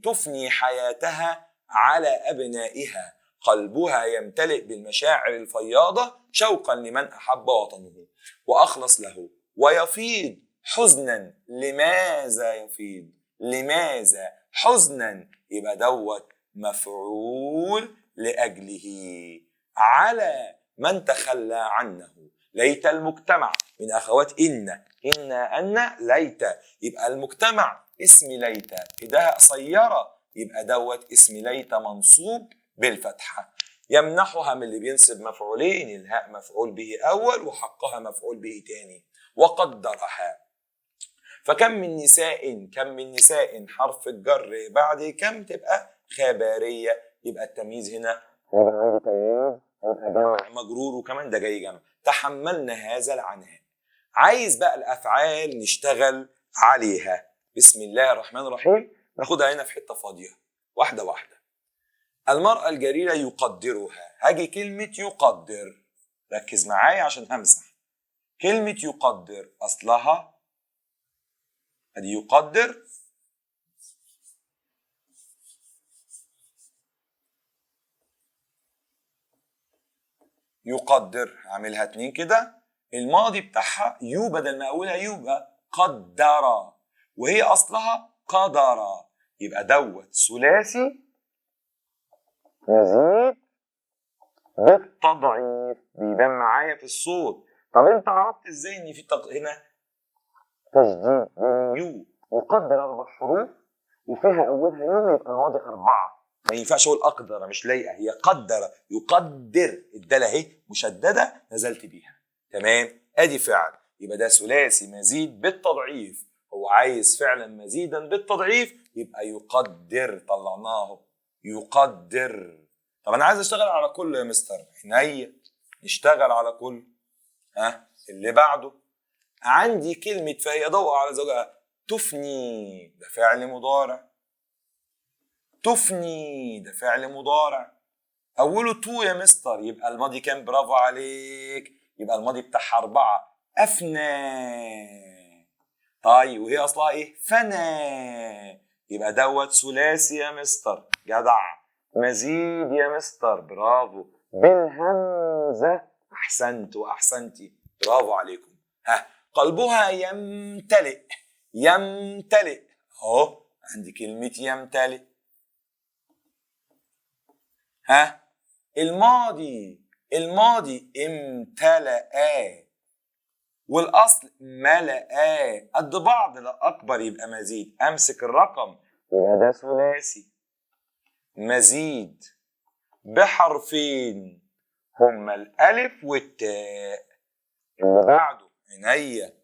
تفني حياتها على ابنائها، قلبها يمتلئ بالمشاعر الفياضة شوقا لمن احب وطنه واخلص له، ويفيض حزنا. لماذا يفيض؟ لماذا حزنا؟ يبقى دوت مفعول لأجله، على من تخلى عنه، ليت المجتمع من أخوات أن ليت، يبقى المجتمع اسم ليت، إذا صيرة يبقى دوت اسم ليت منصوب بالفتحة. يمنحها من اللي بينصب مفعولين، الهاء مفعول به أول وحقها مفعول به تاني. وقدرها، فكم من نساء، كم من نساء حرف الجر بعد كم تبقى خبرية، يبقى التمييز هنا مجرور، وكمان ده جاي جمع. تحملنا هذا العناء. عايز بقى الأفعال نشتغل عليها. بسم الله الرحمن الرحيم، ناخدها هنا في حتة فاضية واحدة واحدة. المرأة الجليلة يقدرها، هاجي كلمة يقدر، ركز معايا عشان همسح. كلمة يقدر أصلها ادي يقدر، يقدر هعملها اتنين كده، الماضي بتاعها يو بدل ما اقولها يبقى قدر، وهي اصلها قدر، يبقى دوت ثلاثي مزيد بالتضعيف، بيبان معايا في الصوت. طب انت عرفت ازاي ان في هنا تشديد يو؟ يقدر 4 حروف وفيها اولها يو، يبقى الماضي 4. ما ينفعش اقول اقدر مش لايقه، هي قدر، يقدر، الداله اهي مشدده نزلت بيها، تمام. ادي فعل، يبقى ده ثلاثي مزيد بالتضعيف، هو عايز فعلا مزيدا بالتضعيف، يبقى يقدر، طلعناه يقدر. طب انا عايز اشتغل على كل يا مستر، عينيا نشتغل على كل. اللي بعده عندي كلمه فهي ضوء على زوجها، تفني ده فعل مضارع، تفني ده فعل مضارع، اوله تو يا مستر، يبقى الماضي كام؟ برافو عليك، يبقى الماضي بتاعها 4، افنى. طيب وهي اصلها ايه؟ فنى، يبقى دوت ثلاثي يا مستر، جدع. مزيد يا مستر، برافو، بالهمزه، احسنت واحسنتي، برافو عليكم. قلبها يمتلئ، يمتلئ اهو، عندي كلمه يمتلئ. الماضي امتلأ، والاصل ملأ، قد بعض لا اكبر، يبقى مزيد، امسك الرقم يبقى ده ثلاثي مزيد بحرفين هما الالف والتاء. اللي بعده عينيا.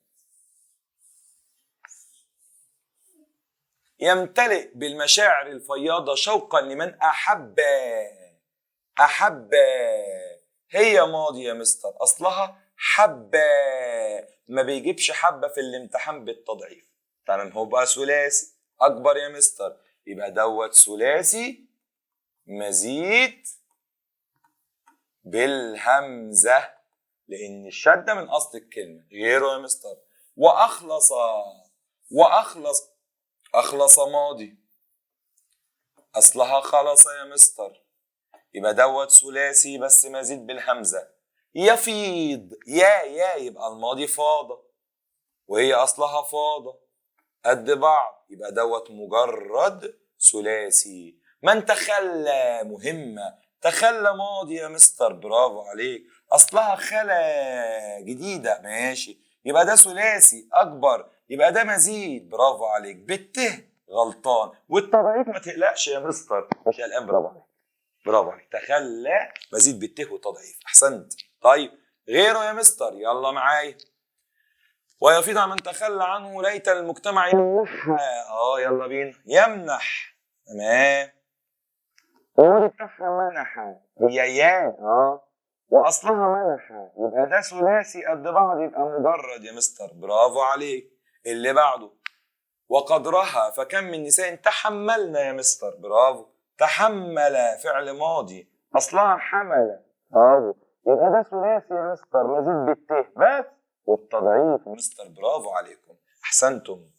يمتلئ بالمشاعر الفياضة شوقا لمن أحب، أحب هي ماضي يا مستر، أصلها حبة. ما بيجيبش حبة في الامتحان بالتضعيف. تمام، هو بقى ثلاثي أكبر يا مستر، يبقى دوت ثلاثي مزيد بالهمزة، لأن الشدة من أصل الكلمة. غيره يا مستر، وأخلص. أخلص ماضي، أصلها خلص يا مستر، يبقى دوت ثلاثي بس مزيد بالهمزة. يفيض، يا يبقى الماضي فاضة، وهي أصلها فاضة قد بعض، يبقى دوت مجرد ثلاثي. من تخلى، مهمة، تخلى ماضي يا مستر، برافو عليك، أصلها خلا جديدة، ماشي، يبقى ده ثلاثي أكبر، يبقى ده مزيد، برافو عليك. بالته غلطان، والتضعيف ما تقلقش يا مستر، مش قلقان، برافو عليك، برافو عليك. تخلى مزيد بالته والتضعيف، أحسنت. طيب غيره يا مستر، يلا معايا. ويفيض من تخلى عنه ليت المجتمع يمنح. يلا بينا. يمنح، تمام، الماضي بتاعها منح، هي يا واصلها منح، يبقى ده ثلاثي قد بعض، يبقى مجرد يا مستر، برافو عليك. اللي بعده، وقدرها، فكم من نساء تحملنا يا مستر، برافو، تحمل فعل ماضي، اصلها حمل، برافو، يبقى ده ثلاثي يا مستر مزيد بالته بس والتضعيف، مستر برافو عليكم، احسنتم.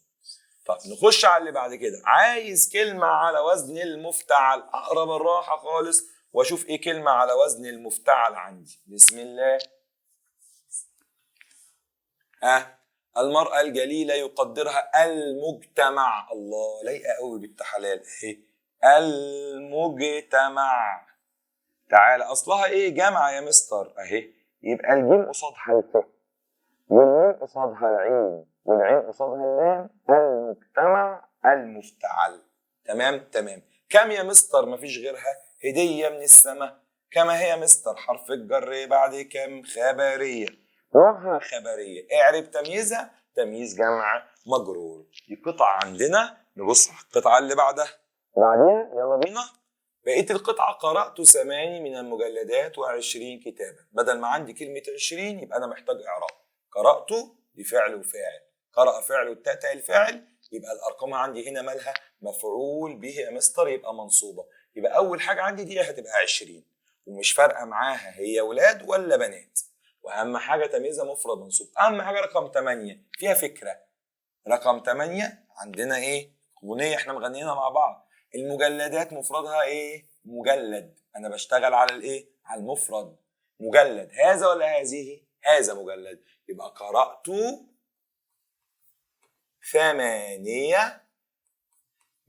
طب نخش على اللي بعد كده. عايز كلمة على وزن المفتعل، اقرا بالراحة خالص واشوف ايه كلمة على وزن المفتعل عندي. بسم الله. المرأة الجليلة يقدرها المجتمع، الله لايقة قوي بالتحلال اهي، المجتمع. تعالى، اصلها ايه؟ جامعة يا مستر اهي، يبقى الجيم قصادها الف، والميم قصادها العين، والعين قصادها اللام، المجتمع المفتعل. تمام تمام. كم يا مستر؟ مفيش غيرها، هدية من السماء. كما هي مستر، حرف الجر بعد كم؟ خبرية، روحها خبرية. اعرب تمييزها، تمييز جمع مجرور. دي قطعة عندنا، نبص على القطعة اللي بعدها. بعديها يلا بينا. بقية القطعة قرأت 8 من المجلدات و20 كتابا. بدل ما عندي كلمة 20 يبقى أنا محتاج إعراب. قرأت بفعل وفاعل، قرأ فعل والتاء الفاعل، يبقى الأرقام عندي هنا مالها؟ مفعول به يا مستر، يبقى منصوبة. يبقى أول حاجة عندي دي هتبقى 20، ومش فارقة معاها هي ولاد ولا بنات. وأهم حاجة تمييزها مفرد منصوب. أهم حاجة رقم 8 فيها فكرة. رقم 8 عندنا إيه؟ أغنية إحنا مغنيينها مع بعض. المجلدات مفردها إيه؟ مجلد. أنا بشتغل على الإيه؟ على المفرد. مجلد، هذا ولا هذه؟ هذا مجلد. يبقى قرأت 8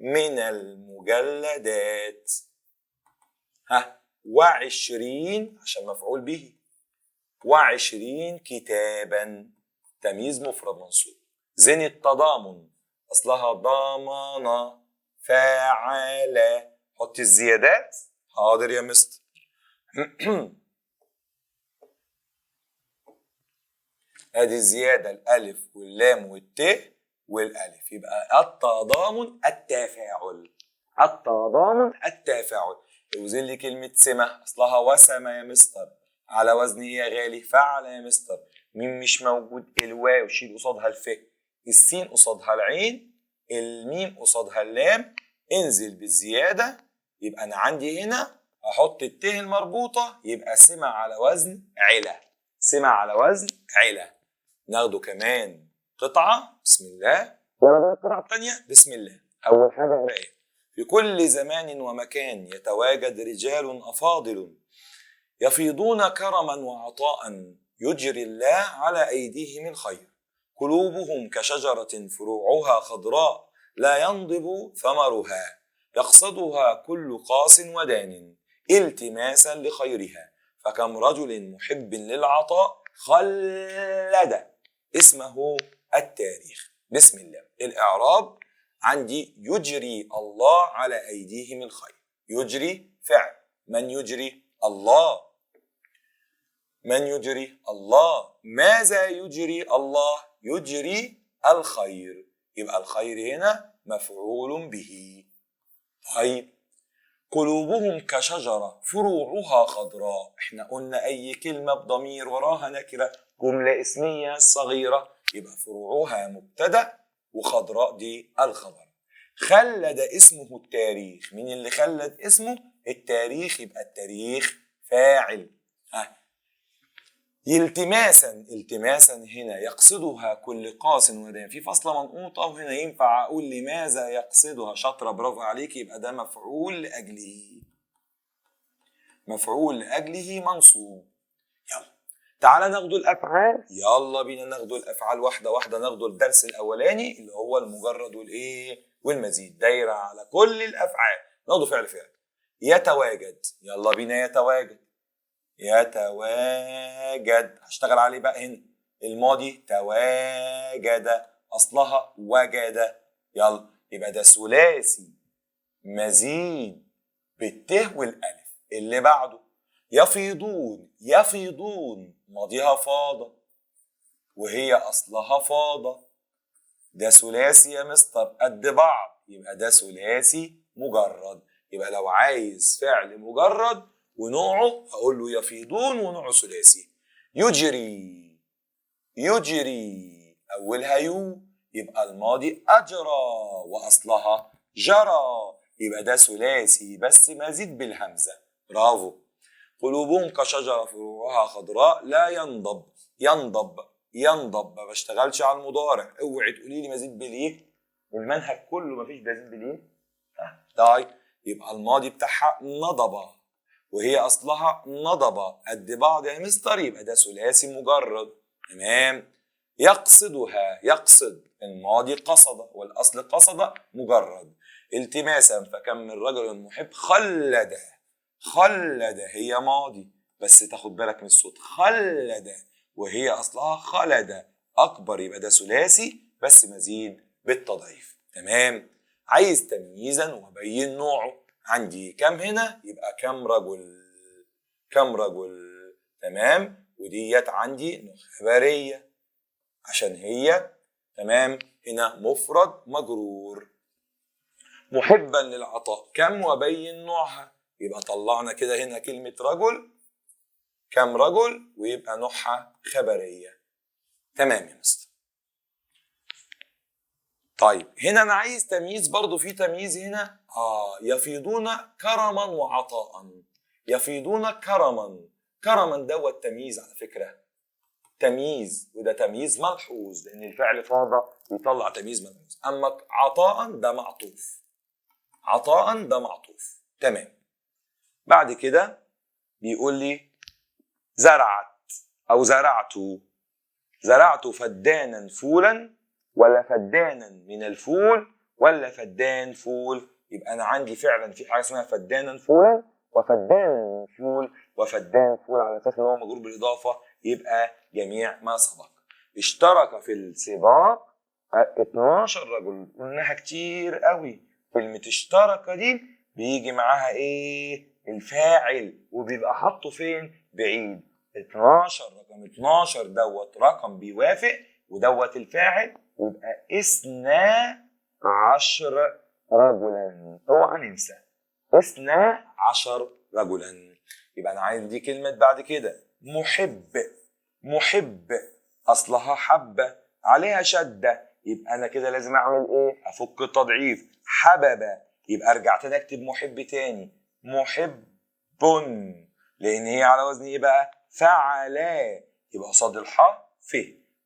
من المجلدات. 20 عشان مفعول به، 20 كتابا، تمييز مفرد منصوب. زين التضامن، أصلها ضامن فاعل. حط الزيادات، حاضر يا مستر. ادي الزيادة الألف واللام والت والألف، يبقى التضامن التفاعل. التضامن التفاعل. وزين لي كلمة سمة، أصلها وسمة يا مستر، على وزن إيه يا غالي؟ فعل يا مستر. مين مش موجود؟ الواو، شيل قصادها الف، السين قصادها العين، الميم قصادها اللام، انزل بالزيادة. يبقى أنا عندي هنا أحط الت المربوطة، يبقى سمة على وزن علة، سمة على وزن علة. ناخده كمان قطعة، بسم الله. يلا بقى القطعة الثانية، بسم الله. أول حاجة قراءة. في كل زمان ومكان يتواجد رجال أفاضل يفيضون كرما وعطاء، يجري الله على أيديهم الخير، قلوبهم كشجرة فروعها خضراء لا ينضب ثمرها، يقصدها كل قاس ودان التماسا لخيرها، فكم رجل محب للعطاء خلد اسمه التاريخ. بسم الله. الإعراب عندي يجري الله على أيديهم الخير. يجري فعل، من يجري؟ الله. من يجري؟ الله. ماذا يجري الله؟ يجري الخير، يبقى الخير هنا مفعول به. طيب، قلوبهم كشجرة فروعها خضراء. احنا قلنا اي كلمة بضمير وراها نكرة جملة اسمية صغيرة يبقى فروعها مبتدأ وخضراء دي الخبر. خلد اسمه التاريخ. مين اللي خلد اسمه؟ التاريخ، يبقى التاريخ فاعل. التماسا هنا يقصدها كل قاس ودان، في فصلة منقوطة، وهنا ينفع أقول لماذا يقصدها. شاطرة، برافو عليك، يبقى ده مفعول لأجله. مفعول لأجله منصوب. يلا تعالى ناخدوا الأفعال. يلا بينا ناخدوا الأفعال واحدة واحدة. ناخدوا الدرس الأولاني اللي هو المجرد والمزيد، دايرة على كل الأفعال. ناخدوا فعل. يتواجد. يلا بينا يتواجد. يتواجد هشتغل عليه بقى هنا. الماضي تواجد، اصلها وجد. يلا يبقى ده ثلاثي مزيد بالته والالف. اللي بعده يفيضون. يفيضون ماضيها فاض وهي اصلها فاض. ده ثلاثي يا مستر قد بعض، يبقى ده ثلاثي مجرد. يبقى لو عايز فعل مجرد ونوعه هقول له يفيضون ونوعه ثلاثي. يجري. يجري اولها يو، يبقى الماضي اجرى واصلها جرى، يبقى ده ثلاثي بس مزيد بالهمزه. برافو. قلوبهم كشجره فروعها خضراء لا ينضب. ينضب. ينضب ما بشتغلش على المضارع. اوعي تقولي لي مزيد باليه، المنهج كله مفيش مزيد باليه. طيب يبقى الماضي بتاعها نضبه وهي اصلها نضبه قد بعض يا مستر، يبقى ده ثلاثي مجرد. تمام. يقصدها. يقصد الماضي قصد والاصل قصد مجرد. التماسا فكم من رجل محب خلد. خلد هي ماضي بس تاخد بالك من الصوت. خلد وهي اصلها خلد اكبر، يبقى ده ثلاثي بس مزيد بالتضعيف. تمام. عايز تمييزا وبين نوعه. عندي كم هنا؟ يبقى كم رجل. كم رجل. تمام. وديت عندي خبرية عشان هي تمام هنا مفرد مجرور. محبا للعطاء. كم وبين نوعها. يبقى طلعنا كده هنا كلمة رجل. كم رجل ويبقى نوعها خبرية. تمام يا مستر. طيب هنا انا عايز تمييز برضو. في تمييز هنا يفيضون كرما وعطاء. يفيضون كرما. كرما دوت تمييز على فكرة. تمييز، وده تمييز ملحوظ لان الفعل فاض يطلع تمييز ملحوظ. اما عطاء ده معطوف. عطاء ده معطوف. تمام. بعد كده بيقول لي زرعت او زرعت. زرعت فدانا فولا ولا فدانا من الفول ولا فدان فول. يبقى انا عندي فعلا في حاجه اسمها فدانا فولا وفدانا من الفول وفدان فول على اساس ان هو مجرور بالاضافه، يبقى جميع ما سبق. اشترك في السباق 12 رجل. قلناها كتير قوي. كلمه اشترك دي بيجي معاها ايه؟ الفاعل، وبيبقى حاطه فين؟ بعيد. 12 رقم 12 دوت رقم بيوافق ودوت الفاعل، يبقى 12 رجلا. اوعى ننسى 12 رجلا. يبقى انا عندي كلمه بعد كده محب. محب اصلها حبه عليها شده، يبقى انا كده لازم اعمل ايه؟ افك التضعيف. حبب، يبقى ارجع تاني اكتب محب تاني. محب لان هي على وزن ايه بقى؟ فعلا. يبقى قصاد الحاء ف،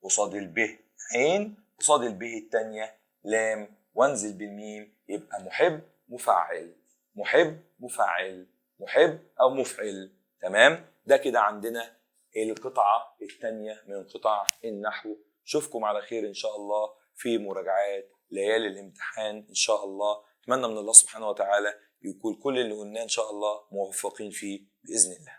قصاد الب عين، قصاد الب الثانيه لام، وانزل بالميم، يبقى محب مفعل. محب مفعل. محب او مفعل. تمام. ده كده عندنا القطعه الثانيه من قطع النحو. اشوفكم على خير ان شاء الله في مراجعات ليالي الامتحان ان شاء الله. اتمنى من الله سبحانه وتعالى يكون كل اللي قلناه ان شاء الله موفقين فيه باذن الله.